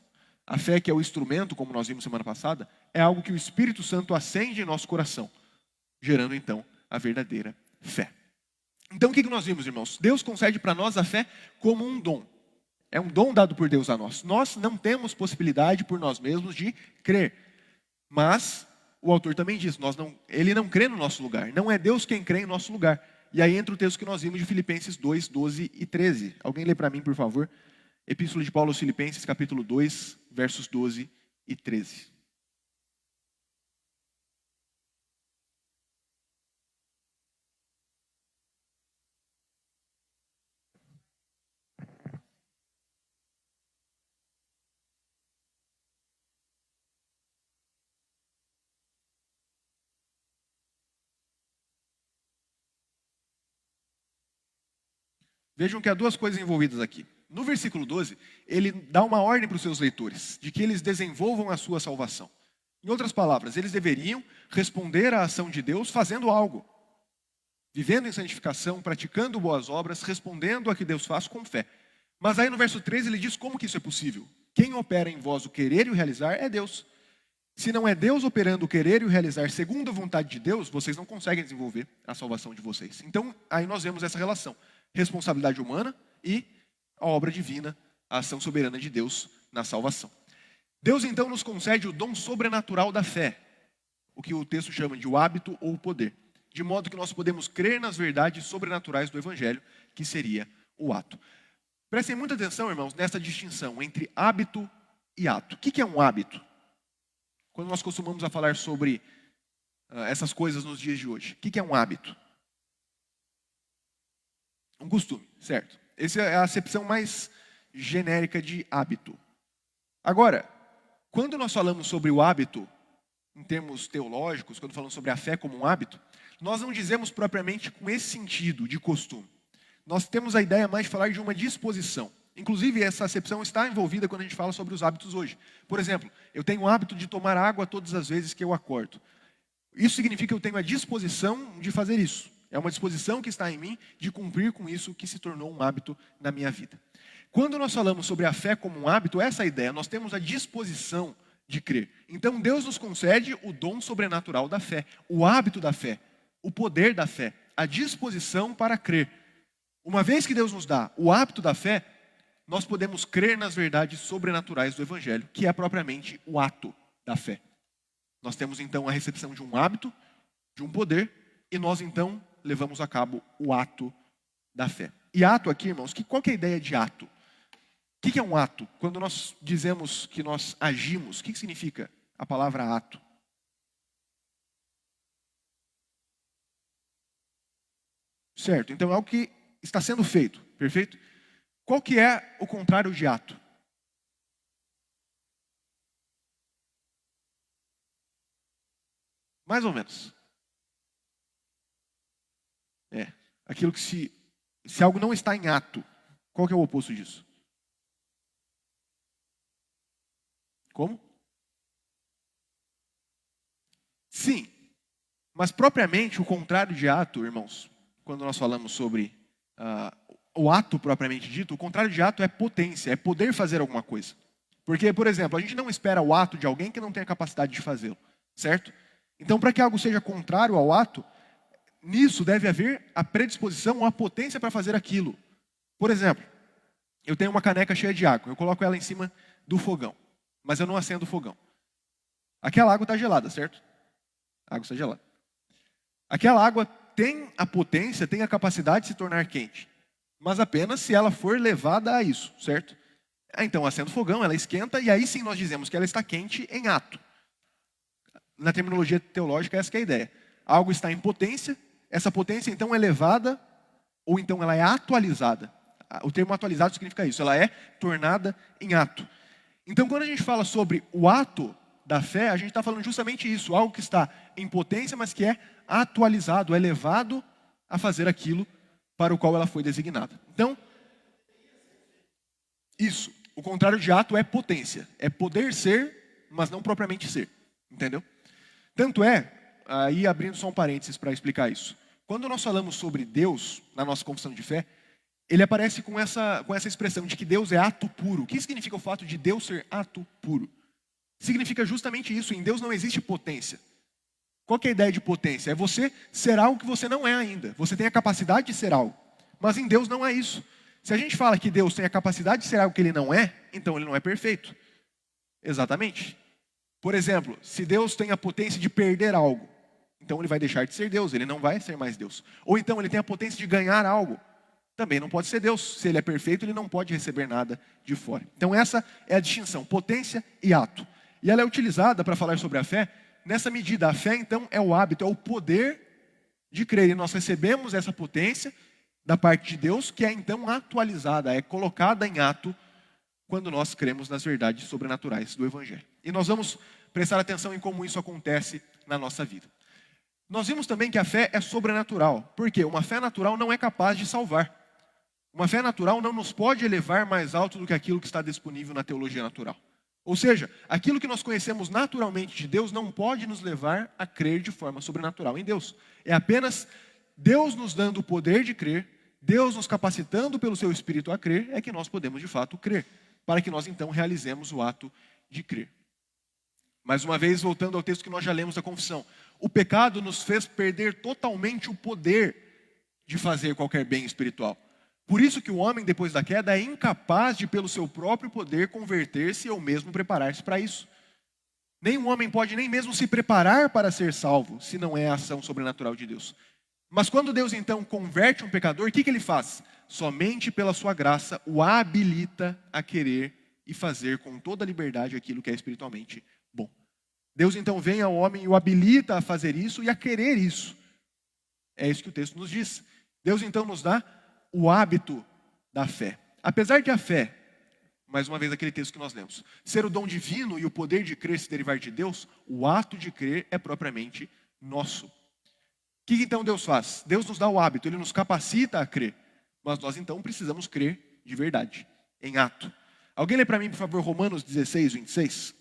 A fé, que é o instrumento, como nós vimos semana passada, é algo que o Espírito Santo acende em nosso coração, gerando então a verdadeira fé. Então o que nós vimos, irmãos? Deus concede para nós a fé como um dom. É um dom dado por Deus a nós. Nós não temos possibilidade por nós mesmos de crer. Mas o autor também diz, ele não crê no nosso lugar. Não é Deus quem crê em nosso lugar. E aí entra o texto que nós vimos de Filipenses 2, 12 e 13. Alguém lê para mim, por favor? Epístola de Paulo aos Filipenses, capítulo 2, versos 12 e 13. Vejam que há duas coisas envolvidas aqui. No versículo 12, ele dá uma ordem para os seus leitores, de que eles desenvolvam a sua salvação. Em outras palavras, eles deveriam responder à ação de Deus fazendo algo. Vivendo em santificação, praticando boas obras, respondendo a que Deus faz com fé. Mas aí no verso 13 ele diz como que isso é possível. Quem opera em vós o querer e o realizar é Deus. Se não é Deus operando o querer e o realizar segundo a vontade de Deus, vocês não conseguem desenvolver a salvação de vocês. Então, aí nós vemos essa relação. Responsabilidade humana e a obra divina, a ação soberana de Deus na salvação. Deus então nos concede o dom sobrenatural da fé, o que o texto chama de o hábito ou o poder, de modo que nós podemos crer nas verdades sobrenaturais do Evangelho, que seria o ato. Prestem muita atenção, irmãos, nessa distinção entre hábito e ato. O que é um hábito? Quando nós costumamos a falar sobre essas coisas nos dias de hoje, o que é um hábito? Um costume, certo? Essa é a acepção mais genérica de hábito. Agora, quando nós falamos sobre o hábito, em termos teológicos, quando falamos sobre a fé como um hábito, nós não dizemos propriamente com esse sentido de costume. nós temos a ideia mais de falar de uma disposição. Inclusive, essa acepção está envolvida quando a gente fala sobre os hábitos hoje. Por exemplo, eu tenho o hábito de tomar água todas as vezes que eu acordo. Isso significa que eu tenho a disposição de fazer isso. É uma disposição que está em mim de cumprir com isso que se tornou um hábito na minha vida. Quando nós falamos sobre a fé como um hábito, essa é a ideia. Nós temos a disposição de crer. Então, Deus nos concede o dom sobrenatural da fé, o hábito da fé, o poder da fé, a disposição para crer. Uma vez que Deus nos dá o hábito da fé, nós podemos crer nas verdades sobrenaturais do Evangelho, que é propriamente o ato da fé. Nós temos então a recepção de um hábito, de um poder, e nós então levamos a cabo o ato da fé. E ato aqui, irmãos, qual que é a ideia de ato? O que é um ato? Quando nós dizemos que nós agimos, o que significa a palavra ato? Certo, então é algo que está sendo feito, perfeito? Qual que é o contrário de ato? Mais ou menos. Aquilo que se algo não está em ato, qual que é o oposto disso? Como? Sim, mas propriamente o contrário de ato, irmãos, quando nós falamos sobre o ato propriamente dito, o contrário de ato é potência, é poder fazer alguma coisa. Porque, por exemplo, a gente não espera o ato de alguém que não tem a capacidade de fazê-lo, certo? Então, para que algo seja contrário ao ato, nisso deve haver a predisposição ou a potência para fazer aquilo. Por exemplo, eu tenho uma caneca cheia de água, eu coloco ela em cima do fogão, mas eu não acendo o fogão. Aquela água está gelada, certo? A água está gelada. Aquela água tem a potência, tem a capacidade de se tornar quente, mas apenas se ela for levada a isso, certo? Então, acendo o fogão, ela esquenta, e aí sim nós dizemos que ela está quente em ato. Na terminologia teológica, essa que é a ideia. Algo está em potência, essa potência então é levada, ou então ela é atualizada. O termo atualizado significa isso, ela é tornada em ato. Então, quando a gente fala sobre o ato da fé, a gente está falando justamente isso, algo que está em potência, mas que é atualizado, é levado a fazer aquilo para o qual ela foi designada. Então, isso, o contrário de ato é potência, é poder ser, mas não propriamente ser, entendeu? Tanto é, aí abrindo só um parênteses para explicar isso, quando nós falamos sobre Deus, na nossa confissão de fé, ele aparece com essa expressão de que Deus é ato puro. O que significa o fato de Deus ser ato puro? Significa justamente isso, em Deus não existe potência. Qual que é a ideia de potência? É você ser algo que você não é ainda. Você tem a capacidade de ser algo, mas em Deus não é isso. Se a gente fala que Deus tem a capacidade de ser algo que Ele não é, então Ele não é perfeito. Exatamente. Por exemplo, se Deus tem a potência de perder algo, então Ele vai deixar de ser Deus, Ele não vai ser mais Deus. Ou então Ele tem a potência de ganhar algo, também não pode ser Deus. Se Ele é perfeito, Ele não pode receber nada de fora. Então essa é a distinção, potência e ato. E ela é utilizada para falar sobre a fé nessa medida. A fé, então, é o hábito, é o poder de crer. E nós recebemos essa potência da parte de Deus, que é então atualizada, é colocada em ato quando nós cremos nas verdades sobrenaturais do Evangelho. E nós vamos prestar atenção em como isso acontece na nossa vida. Nós vimos também que a fé é sobrenatural. Por quê? Uma fé natural não é capaz de salvar. Uma fé natural não nos pode elevar mais alto do que aquilo que está disponível na teologia natural. Ou seja, aquilo que nós conhecemos naturalmente de Deus não pode nos levar a crer de forma sobrenatural em Deus. É apenas Deus nos dando o poder de crer, Deus nos capacitando pelo seu Espírito a crer, é que nós podemos de fato crer, para que nós então realizemos o ato de crer. Mais uma vez, voltando ao texto que nós já lemos da confissão. O pecado nos fez perder totalmente o poder de fazer qualquer bem espiritual. Por isso que o homem, depois da queda, é incapaz de, pelo seu próprio poder, converter-se ou mesmo preparar-se para isso. Nenhum homem pode nem mesmo se preparar para ser salvo, se não é a ação sobrenatural de Deus. Mas quando Deus, então, converte um pecador, o que ele faz? Somente pela sua graça o habilita a querer e fazer com toda a liberdade aquilo que é espiritualmente bom. Deus, então, vem ao homem e o habilita a fazer isso e a querer isso. É isso que o texto nos diz. Deus, então, nos dá o hábito da fé. Apesar de a fé, mais uma vez aquele texto que nós lemos, ser o dom divino e o poder de crer se derivar de Deus, o ato de crer é propriamente nosso. O que então Deus faz? Deus nos dá o hábito, Ele nos capacita a crer. Mas nós então precisamos crer de verdade, em ato. Alguém lê para mim, por favor, Romanos 16, 26?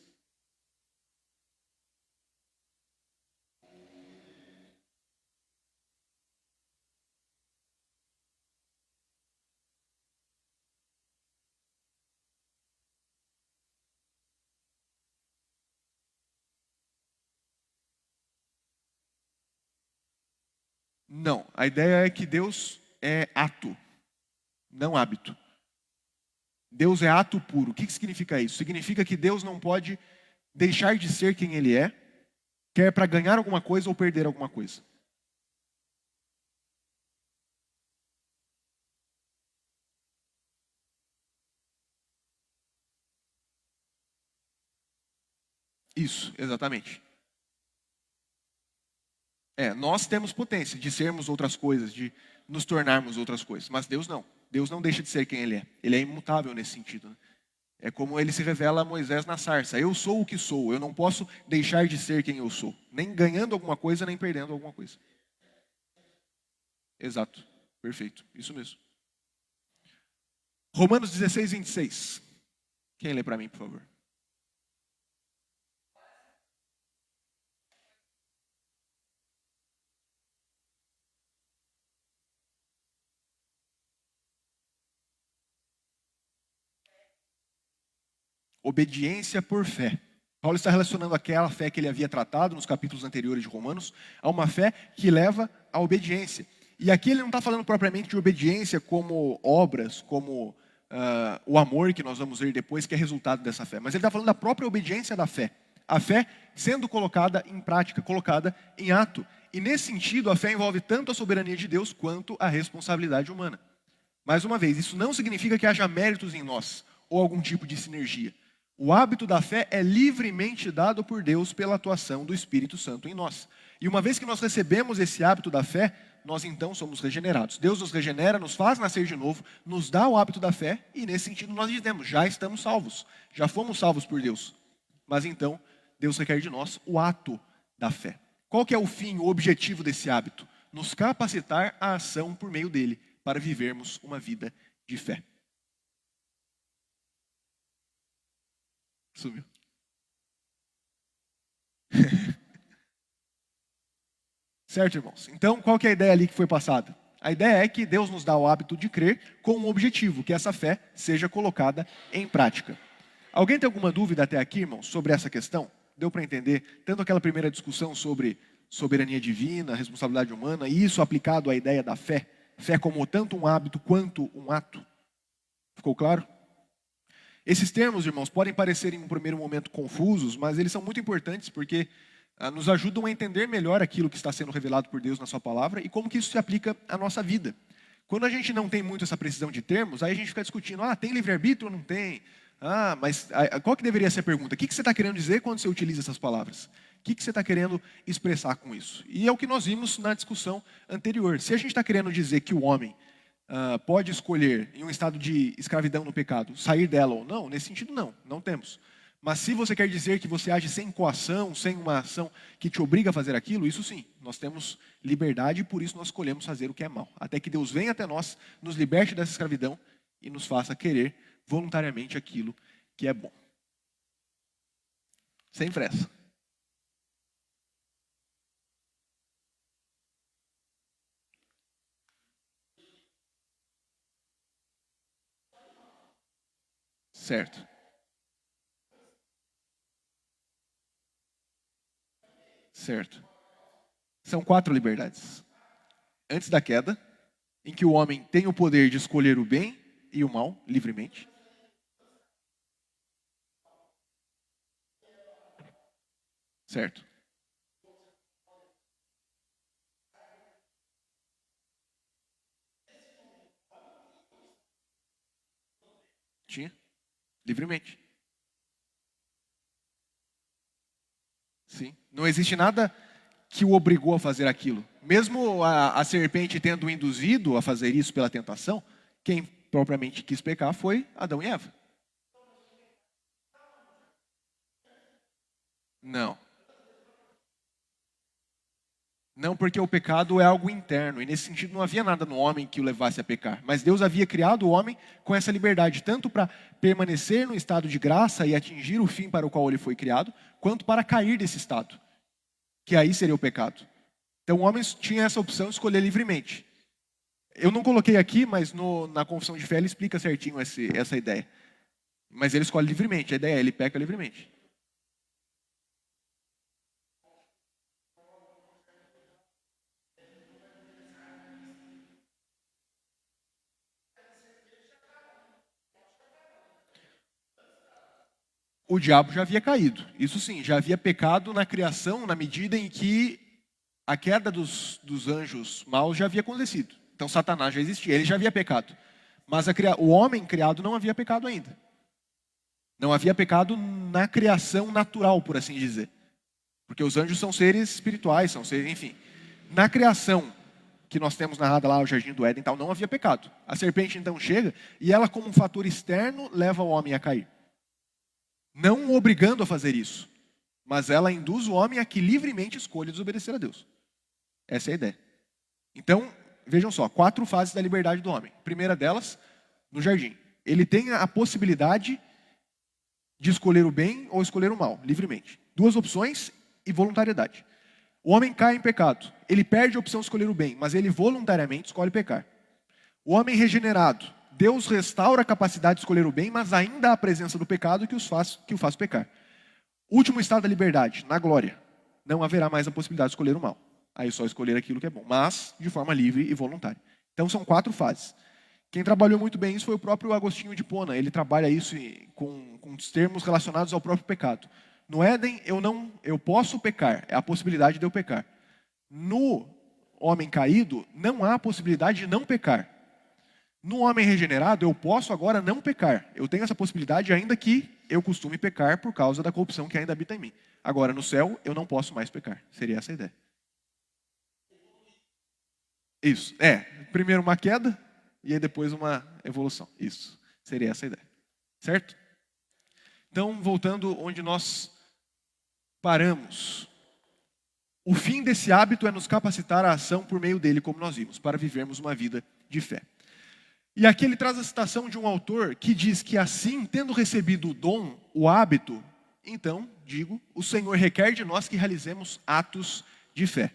Não, a ideia é que Deus é ato, não hábito. Deus é ato puro. O que significa isso? Significa que Deus não pode deixar de ser quem Ele é, quer para ganhar alguma coisa ou perder alguma coisa. Isso, exatamente. Nós temos potência de sermos outras coisas, de nos tornarmos outras coisas, mas Deus não. Deus não deixa de ser quem Ele é. Ele é imutável nesse sentido, né? É como Ele se revela a Moisés na sarça. Eu sou o que sou, eu não posso deixar de ser quem eu sou. Nem ganhando alguma coisa, nem perdendo alguma coisa. Exato, perfeito, isso mesmo. Romanos 16, 26. Quem lê para mim, por favor? Obediência por fé. Paulo está relacionando aquela fé que ele havia tratado nos capítulos anteriores de Romanos a uma fé que leva à obediência. E aqui ele não está falando propriamente de obediência como obras, como o amor que nós vamos ver depois, que é resultado dessa fé. Mas ele está falando da própria obediência da fé. A fé sendo colocada em prática, colocada em ato. E nesse sentido, a fé envolve tanto a soberania de Deus quanto a responsabilidade humana. Mais uma vez, isso não significa que haja méritos em nós ou algum tipo de sinergia. O hábito da fé é livremente dado por Deus pela atuação do Espírito Santo em nós. E uma vez que nós recebemos esse hábito da fé, nós então somos regenerados. Deus nos regenera, nos faz nascer de novo, nos dá o hábito da fé e nesse sentido nós dizemos, já estamos salvos, já fomos salvos por Deus. Mas então, Deus requer de nós o ato da fé. Qual que é o fim, o objetivo desse hábito? Nos capacitar à ação por meio dele, para vivermos uma vida de fé. Sumiu. Certo, irmãos? Então, qual que é a ideia ali que foi passada? A ideia é que Deus nos dá o hábito de crer com um objetivo, que essa fé seja colocada em prática. Alguém tem alguma dúvida até aqui, irmãos, sobre essa questão? Deu para entender tanto aquela primeira discussão sobre soberania divina, responsabilidade humana, e isso aplicado à ideia da fé? Fé como tanto um hábito quanto um ato? Ficou claro? Esses termos, irmãos, podem parecer em um primeiro momento confusos, mas eles são muito importantes porque nos ajudam a entender melhor aquilo que está sendo revelado por Deus na sua palavra e como que isso se aplica à nossa vida. Quando a gente não tem muito essa precisão de termos, aí a gente fica discutindo, tem livre-arbítrio ou não tem? Mas qual que deveria ser a pergunta? O que você está querendo dizer quando você utiliza essas palavras? O que você está querendo expressar com isso? E é o que nós vimos na discussão anterior. Se a gente está querendo dizer que o homem pode escolher, em um estado de escravidão no pecado, sair dela ou não, nesse sentido não temos. Mas se você quer dizer que você age sem coação, sem uma ação que te obriga a fazer aquilo, isso sim, nós temos liberdade e por isso nós escolhemos fazer o que é mal. Até que Deus venha até nós, nos liberte dessa escravidão e nos faça querer voluntariamente aquilo que é bom. Sem pressa. Certo. Certo. São 4 liberdades. Antes da queda, em que o homem tem o poder de escolher o bem e o mal livremente. Certo. Tinha. Livremente. Sim. Não existe nada que o obrigou a fazer aquilo. Mesmo a serpente tendo o induzido a fazer isso pela tentação, quem propriamente quis pecar foi Adão e Eva. Não. Não, porque o pecado é algo interno, e nesse sentido não havia nada no homem que o levasse a pecar. Mas Deus havia criado o homem com essa liberdade, tanto para permanecer no estado de graça e atingir o fim para o qual ele foi criado, quanto para cair desse estado, que aí seria o pecado. Então o homem tinha essa opção de escolher livremente. Eu não coloquei aqui, mas na confissão de fé ele explica certinho essa ideia. Mas ele escolhe livremente, a ideia é ele peca livremente. O diabo já havia caído. Isso sim, já havia pecado na criação, na medida em que a queda dos anjos maus já havia acontecido. Então Satanás já existia, ele já havia pecado. Mas o homem criado não havia pecado ainda. Não havia pecado na criação natural, por assim dizer. Porque os anjos são seres espirituais, são seres, enfim. Na criação que nós temos narrada lá, o Jardim do Éden e tal, não havia pecado. A serpente então chega e ela, como um fator externo, leva o homem a cair. Não o obrigando a fazer isso, mas ela induz o homem a que livremente escolha desobedecer a Deus. Essa é a ideia. Então, vejam só, 4 fases da liberdade do homem. Primeira delas, no jardim. Ele tem a possibilidade de escolher o bem ou escolher o mal, livremente. 2 opções e voluntariedade. O homem cai em pecado. Ele perde a opção de escolher o bem, mas ele voluntariamente escolhe pecar. O homem regenerado. Deus restaura a capacidade de escolher o bem, mas ainda há a presença do pecado que o faz pecar. Último estado da liberdade, na glória. Não haverá mais a possibilidade de escolher o mal. Aí só escolher aquilo que é bom, mas de forma livre e voluntária. Então são 4 fases. Quem trabalhou muito bem isso foi o próprio Agostinho de Hipona. Ele trabalha isso com os termos relacionados ao próprio pecado. No Éden, eu posso pecar, é a possibilidade de eu pecar. No homem caído, não há a possibilidade de não pecar. No homem regenerado, eu posso agora não pecar. Eu tenho essa possibilidade, ainda que eu costume pecar por causa da corrupção que ainda habita em mim. Agora, no céu, eu não posso mais pecar. Seria essa a ideia. Isso. Primeiro uma queda e aí depois uma evolução. Isso. Seria essa a ideia. Certo? Então, voltando onde nós paramos. O fim desse hábito é nos capacitar à ação por meio dele, como nós vimos, para vivermos uma vida de fé. E aqui ele traz a citação de um autor que diz que assim, tendo recebido o dom, o hábito, então, digo, o Senhor requer de nós que realizemos atos de fé.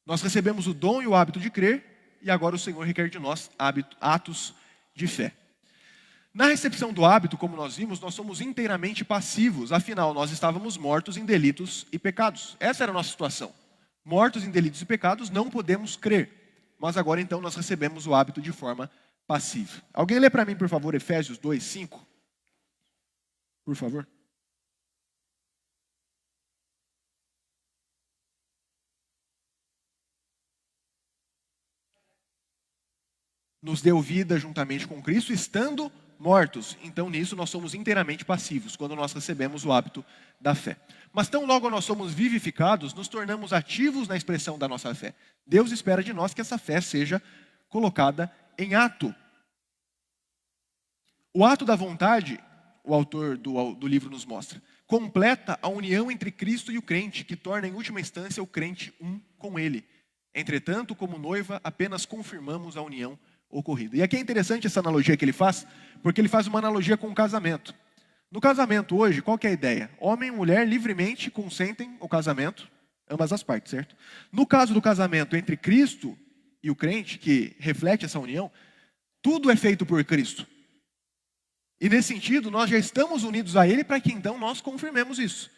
Nós recebemos o dom e o hábito de crer, e agora o Senhor requer de nós atos de fé. Na recepção do hábito, como nós vimos, nós somos inteiramente passivos, afinal, nós estávamos mortos em delitos e pecados. Essa era a nossa situação. Mortos em delitos e pecados, não podemos crer. Mas agora, então, nós recebemos o hábito de forma passiva. Alguém lê para mim, por favor, Efésios 2, 5? Por favor. Nos deu vida juntamente com Cristo, estando mortos. Então, nisso, nós somos inteiramente passivos, quando nós recebemos o hábito da fé. Mas tão logo nós somos vivificados, nos tornamos ativos na expressão da nossa fé. Deus espera de nós que essa fé seja colocada em ato. O ato da vontade, o autor do livro nos mostra, completa a união entre Cristo e o crente, que torna em última instância o crente um com ele. Entretanto, como noiva, apenas confirmamos a união ocorrida. E aqui é interessante essa analogia que ele faz, porque ele faz uma analogia com o casamento. No casamento hoje, qual que é a ideia? Homem e mulher livremente consentem o casamento, ambas as partes, certo? No caso do casamento entre Cristo e o crente, que reflete essa união, tudo é feito por Cristo. E nesse sentido, nós já estamos unidos a Ele para que então nós confirmemos isso.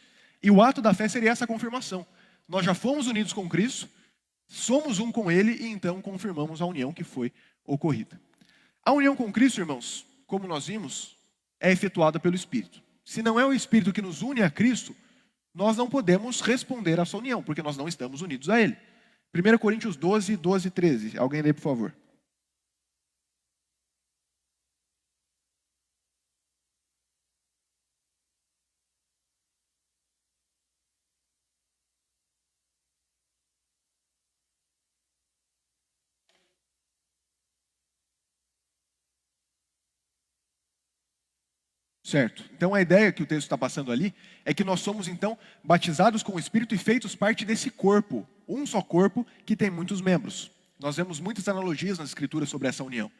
E o ato da fé seria essa confirmação. Nós já fomos unidos com Cristo, somos um com Ele e então confirmamos a união que foi ocorrida. A união com Cristo, irmãos, como nós vimos, é efetuada pelo Espírito. Se não é o Espírito que nos une a Cristo, nós não podemos responder a essa união, porque nós não estamos unidos a Ele. 1 Coríntios 12, 12 e 13. Alguém lê, por favor. Certo. Então a ideia que o texto está passando ali é que nós somos então batizados com o Espírito e feitos parte desse corpo, um só corpo que tem muitos membros. Nós vemos muitas analogias nas Escrituras sobre essa união,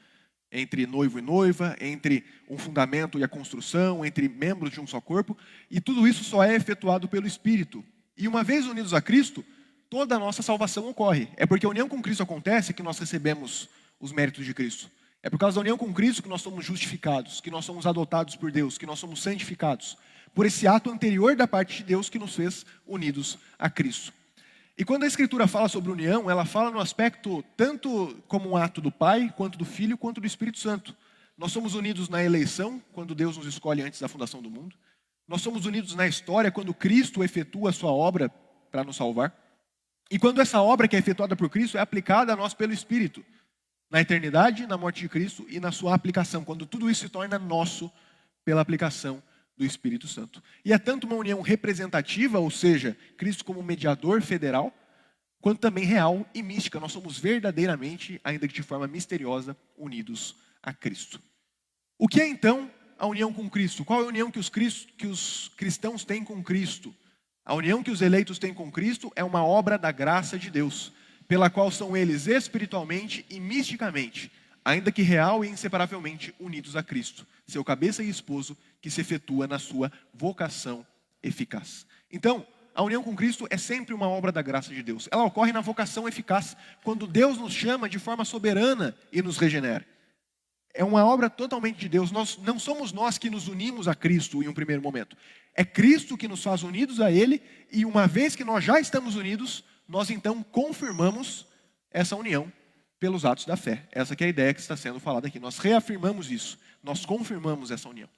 entre noivo e noiva, entre um fundamento e a construção, entre membros de um só corpo, e tudo isso só é efetuado pelo Espírito. E uma vez unidos a Cristo, toda a nossa salvação ocorre. É porque a união com Cristo acontece que nós recebemos os méritos de Cristo. É por causa da união com Cristo que nós somos justificados, que nós somos adotados por Deus, que nós somos santificados. Por esse ato anterior da parte de Deus que nos fez unidos a Cristo. E quando a Escritura fala sobre união, ela fala no aspecto tanto como um ato do Pai, quanto do Filho, quanto do Espírito Santo. Nós somos unidos na eleição, quando Deus nos escolhe antes da fundação do mundo. Nós somos unidos na história, quando Cristo efetua a sua obra para nos salvar. E quando essa obra que é efetuada por Cristo é aplicada a nós pelo Espírito. Na eternidade, na morte de Cristo e na sua aplicação, quando tudo isso se torna nosso pela aplicação do Espírito Santo. E é tanto uma união representativa, ou seja, Cristo como mediador federal, quanto também real e mística. Nós somos verdadeiramente, ainda que de forma misteriosa, unidos a Cristo. O que é então a união com Cristo? Qual é a união que os cristãos têm com Cristo? A união que os eleitos têm com Cristo é uma obra da graça de Deus, pela qual são eles espiritualmente e misticamente, ainda que real e inseparavelmente unidos a Cristo, seu cabeça e esposo, que se efetua na sua vocação eficaz. Então, a união com Cristo é sempre uma obra da graça de Deus. Ela ocorre na vocação eficaz, quando Deus nos chama de forma soberana e nos regenera. É uma obra totalmente de Deus. Não somos nós que nos unimos a Cristo em um primeiro momento. É Cristo que nos faz unidos a Ele, e uma vez que nós já estamos unidos, nós então confirmamos essa união pelos atos da fé. Essa que é a ideia que está sendo falada aqui. Nós reafirmamos isso, nós confirmamos essa união.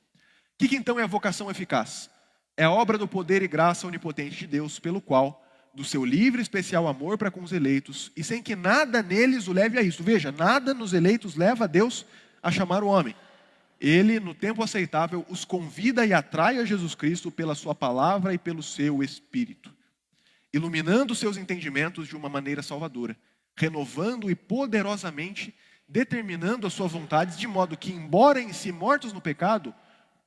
O que então é a vocação eficaz? É a obra do poder e graça onipotente de Deus, pelo qual, do seu livre e especial amor para com os eleitos, e sem que nada neles o leve a isso. Veja, nada nos eleitos leva a Deus a chamar o homem. Ele, no tempo aceitável, os convida e atrai a Jesus Cristo pela sua palavra e pelo seu Espírito, iluminando seus entendimentos de uma maneira salvadora, renovando e poderosamente determinando as suas vontades, de modo que, embora em si mortos no pecado,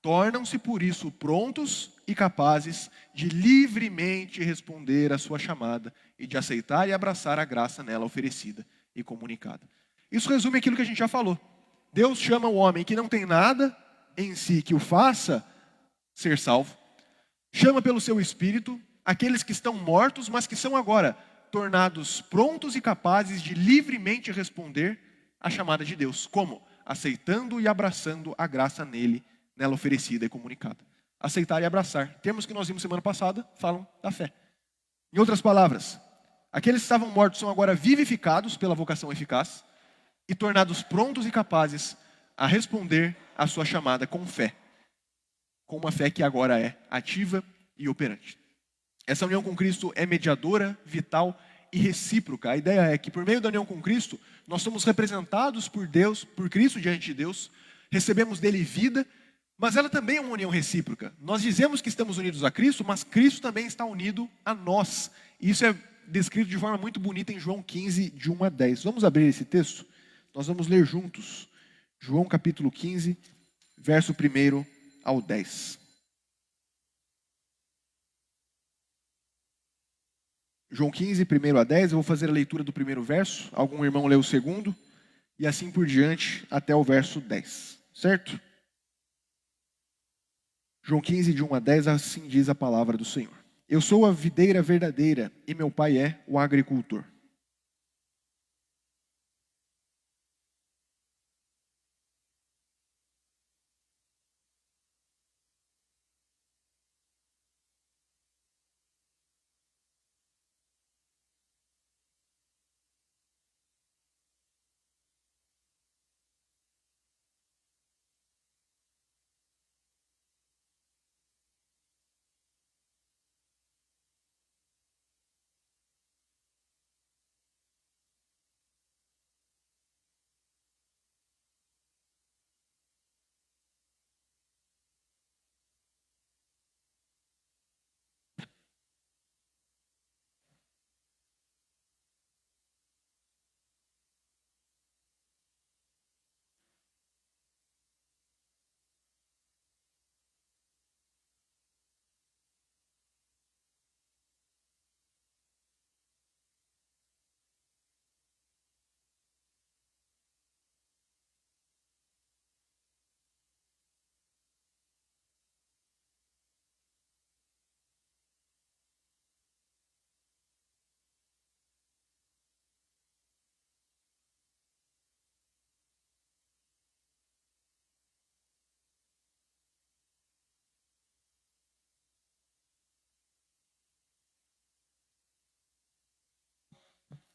tornam-se por isso prontos e capazes de livremente responder à sua chamada e de aceitar e abraçar a graça nela oferecida e comunicada. Isso resume aquilo que a gente já falou. Deus chama o homem que não tem nada em si que o faça ser salvo, chama pelo seu Espírito aqueles que estão mortos, mas que são agora tornados prontos e capazes de livremente responder à chamada de Deus. Como? Aceitando e abraçando a graça nela oferecida e comunicada. Aceitar e abraçar. Termos que nós vimos semana passada falam da fé. Em outras palavras, aqueles que estavam mortos são agora vivificados pela vocação eficaz e tornados prontos e capazes a responder à sua chamada com fé. Com uma fé que agora é ativa e operante. Essa união com Cristo é mediadora, vital e recíproca. A ideia é que por meio da união com Cristo, nós somos representados por Deus, por Cristo diante de Deus, recebemos dele vida, mas ela também é uma união recíproca. Nós dizemos que estamos unidos a Cristo, mas Cristo também está unido a nós. E isso é descrito de forma muito bonita em João 15, de 1 a 10. Vamos abrir esse texto? Nós vamos ler juntos. João capítulo 15, verso 1 ao 10. João 15, 1 a 10, eu vou fazer a leitura do primeiro verso, algum irmão lê o segundo, e assim por diante até o verso 10, certo? João 15, de 1 a 10, assim diz a palavra do Senhor. Eu sou a videira verdadeira, e meu pai é o agricultor.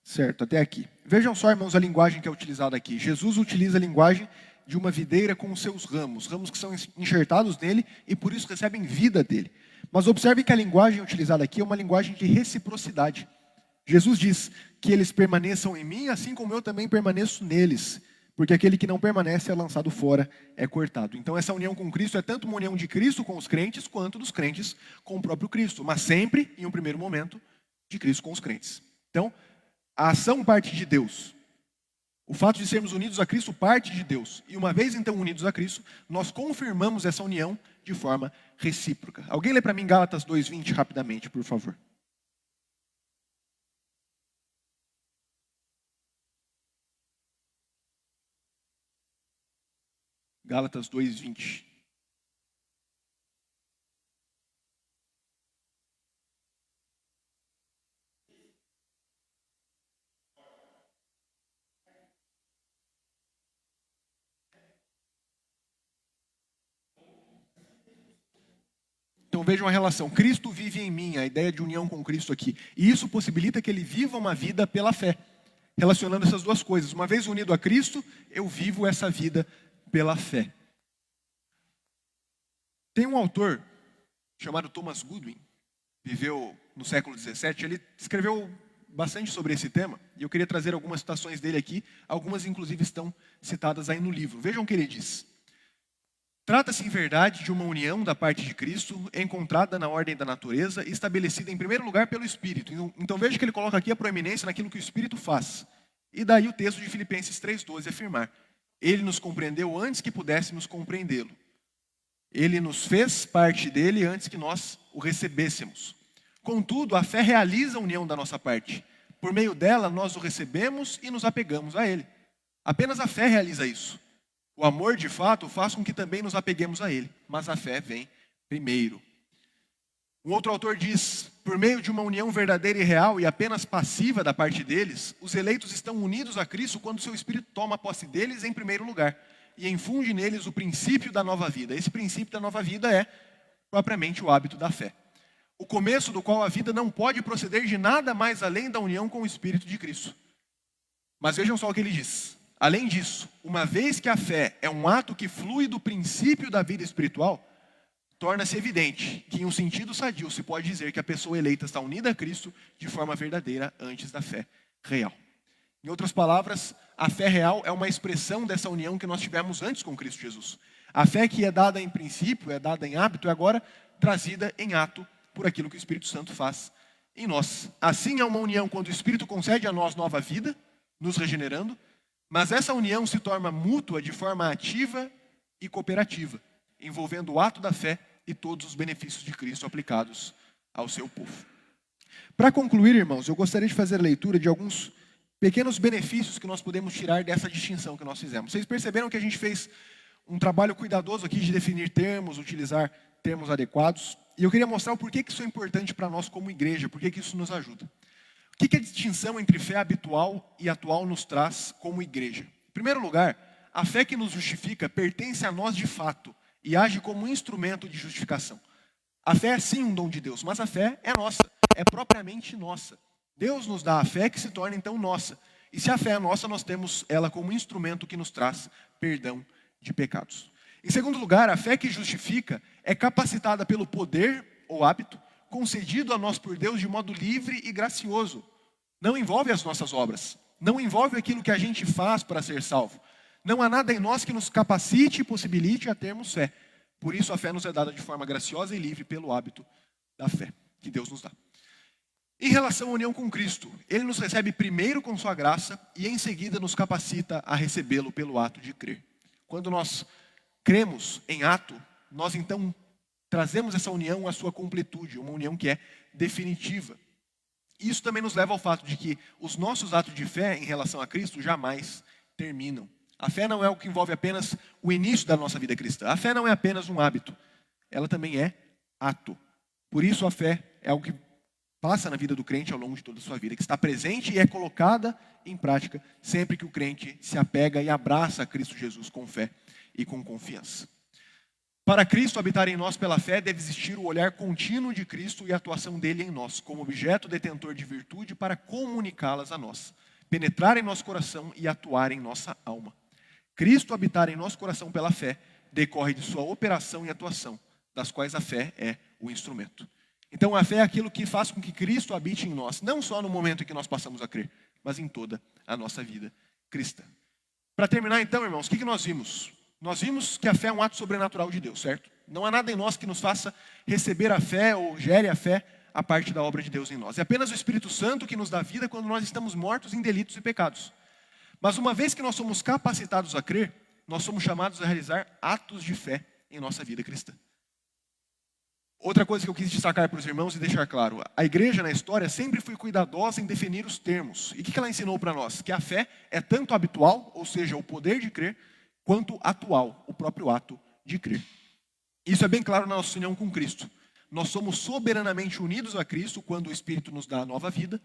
Certo, até aqui. Vejam só, irmãos, a linguagem que é utilizada aqui. Jesus utiliza a linguagem de uma videira com os seus ramos, ramos que são enxertados nele e por isso recebem vida dele. Mas observe que a linguagem utilizada aqui é uma linguagem de reciprocidade. Jesus diz que eles permaneçam em mim, assim como eu também permaneço neles. Porque aquele que não permanece é lançado fora, é cortado. Então essa união com Cristo é tanto uma união de Cristo com os crentes, quanto dos crentes com o próprio Cristo. Mas sempre, em um primeiro momento, de Cristo com os crentes. Então, a ação parte de Deus. O fato de sermos unidos a Cristo parte de Deus. E uma vez então unidos a Cristo, nós confirmamos essa união de forma recíproca. Alguém lê para mim Gálatas 2:20 rapidamente, por favor. Gálatas 2:20. Então vejam a relação. Cristo vive em mim, a ideia de união com Cristo aqui. E isso possibilita que ele viva uma vida pela fé. Relacionando essas duas coisas. Uma vez unido a Cristo, eu vivo essa vida pela fé. Tem um autor chamado Thomas Goodwin, viveu no século XVII, ele escreveu bastante sobre esse tema, e eu queria trazer algumas citações dele aqui, algumas inclusive estão citadas aí no livro. Vejam o que ele diz. Trata-se em verdade de uma união da parte de Cristo, encontrada na ordem da natureza, estabelecida em primeiro lugar pelo Espírito. Então veja que ele coloca aqui a proeminência naquilo que o Espírito faz. E daí o texto de Filipenses 3:12 afirmar: ele nos compreendeu antes que pudéssemos compreendê-lo. Ele nos fez parte dele antes que nós o recebêssemos. Contudo, a fé realiza a união da nossa parte. Por meio dela, nós o recebemos e nos apegamos a ele. Apenas a fé realiza isso. O amor, de fato, faz com que também nos apeguemos a ele. Mas a fé vem primeiro. Um outro autor diz: por meio de uma união verdadeira e real e apenas passiva da parte deles, os eleitos estão unidos a Cristo quando seu Espírito toma posse deles em primeiro lugar e infunde neles o princípio da nova vida. Esse princípio da nova vida é propriamente o hábito da fé. O começo do qual a vida não pode proceder de nada mais além da união com o Espírito de Cristo. Mas vejam só o que ele diz. Além disso, uma vez que a fé é um ato que flui do princípio da vida espiritual, torna-se evidente que, em um sentido sadio, se pode dizer que a pessoa eleita está unida a Cristo de forma verdadeira antes da fé real. Em outras palavras, a fé real é uma expressão dessa união que nós tivemos antes com Cristo Jesus. A fé que é dada em princípio, é dada em hábito, é agora trazida em ato por aquilo que o Espírito Santo faz em nós. Assim é uma união quando o Espírito concede a nós nova vida, nos regenerando, mas essa união se torna mútua de forma ativa e cooperativa, envolvendo o ato da fé e todos os benefícios de Cristo aplicados ao seu povo. Para concluir, irmãos, eu gostaria de fazer a leitura de alguns pequenos benefícios que nós podemos tirar dessa distinção que nós fizemos. Vocês perceberam que a gente fez um trabalho cuidadoso aqui de definir termos, utilizar termos adequados. E eu queria mostrar o porquê que isso é importante para nós como igreja, porquê que isso nos ajuda. O que a distinção entre fé habitual e atual nos traz como igreja? Em primeiro lugar, a fé que nos justifica pertence a nós de fato e age como um instrumento de justificação. A fé é sim um dom de Deus, mas a fé é nossa, é propriamente nossa. Deus nos dá a fé que se torna então nossa. E se a fé é nossa, nós temos ela como instrumento que nos traz perdão de pecados. Em segundo lugar, a fé que justifica é capacitada pelo poder ou hábito concedido a nós por Deus de modo livre e gracioso. Não envolve as nossas obras. Não envolve aquilo que a gente faz para ser salvo. Não há nada em nós que nos capacite e possibilite a termos fé. Por isso a fé nos é dada de forma graciosa e livre pelo hábito da fé que Deus nos dá. Em relação à união com Cristo, Ele nos recebe primeiro com sua graça e em seguida nos capacita a recebê-lo pelo ato de crer. Quando nós cremos em ato, nós então trazemos essa união à sua completude, uma união que é definitiva. Isso também nos leva ao fato de que os nossos atos de fé em relação a Cristo jamais terminam. A fé não é o que envolve apenas o início da nossa vida cristã. A fé não é apenas um hábito, ela também é ato. Por isso a fé é algo que passa na vida do crente ao longo de toda a sua vida, que está presente e é colocada em prática sempre que o crente se apega e abraça a Cristo Jesus com fé e com confiança. Para Cristo habitar em nós pela fé, deve existir o olhar contínuo de Cristo e a atuação dele em nós, como objeto detentor de virtude para comunicá-las a nós, penetrar em nosso coração e atuar em nossa alma. Cristo habitar em nosso coração pela fé decorre de sua operação e atuação, das quais a fé é o instrumento. Então a fé é aquilo que faz com que Cristo habite em nós, não só no momento em que nós passamos a crer, mas em toda a nossa vida cristã. Para terminar então, irmãos, o que nós vimos? Nós vimos que a fé é um ato sobrenatural de Deus, certo? Não há nada em nós que nos faça receber a fé ou gere a fé a parte da obra de Deus em nós. É apenas o Espírito Santo que nos dá vida quando nós estamos mortos em delitos e pecados. Mas uma vez que nós somos capacitados a crer, nós somos chamados a realizar atos de fé em nossa vida cristã. Outra coisa que eu quis destacar para os irmãos e deixar claro, a igreja na história sempre foi cuidadosa em definir os termos. E o que ela ensinou para nós? Que a fé é tanto habitual, ou seja, o poder de crer, quanto atual, o próprio ato de crer. Isso é bem claro na nossa união com Cristo. Nós somos soberanamente unidos a Cristo quando o Espírito nos dá a nova vida,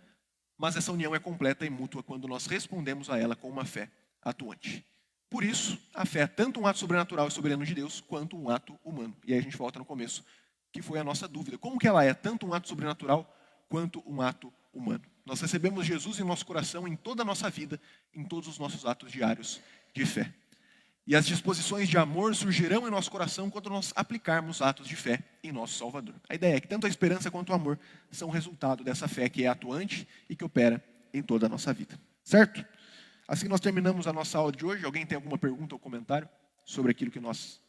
mas essa união é completa e mútua quando nós respondemos a ela com uma fé atuante. Por isso, a fé é tanto um ato sobrenatural e soberano de Deus, quanto um ato humano. E aí a gente volta no começo, que foi a nossa dúvida. Como que ela é tanto um ato sobrenatural, quanto um ato humano? Nós recebemos Jesus em nosso coração, em toda a nossa vida, em todos os nossos atos diários de fé. E as disposições de amor surgirão em nosso coração quando nós aplicarmos atos de fé em nosso Salvador. A ideia é que tanto a esperança quanto o amor são resultado dessa fé que é atuante e que opera em toda a nossa vida. Certo? Assim nós terminamos a nossa aula de hoje. Alguém tem alguma pergunta ou comentário sobre aquilo que nós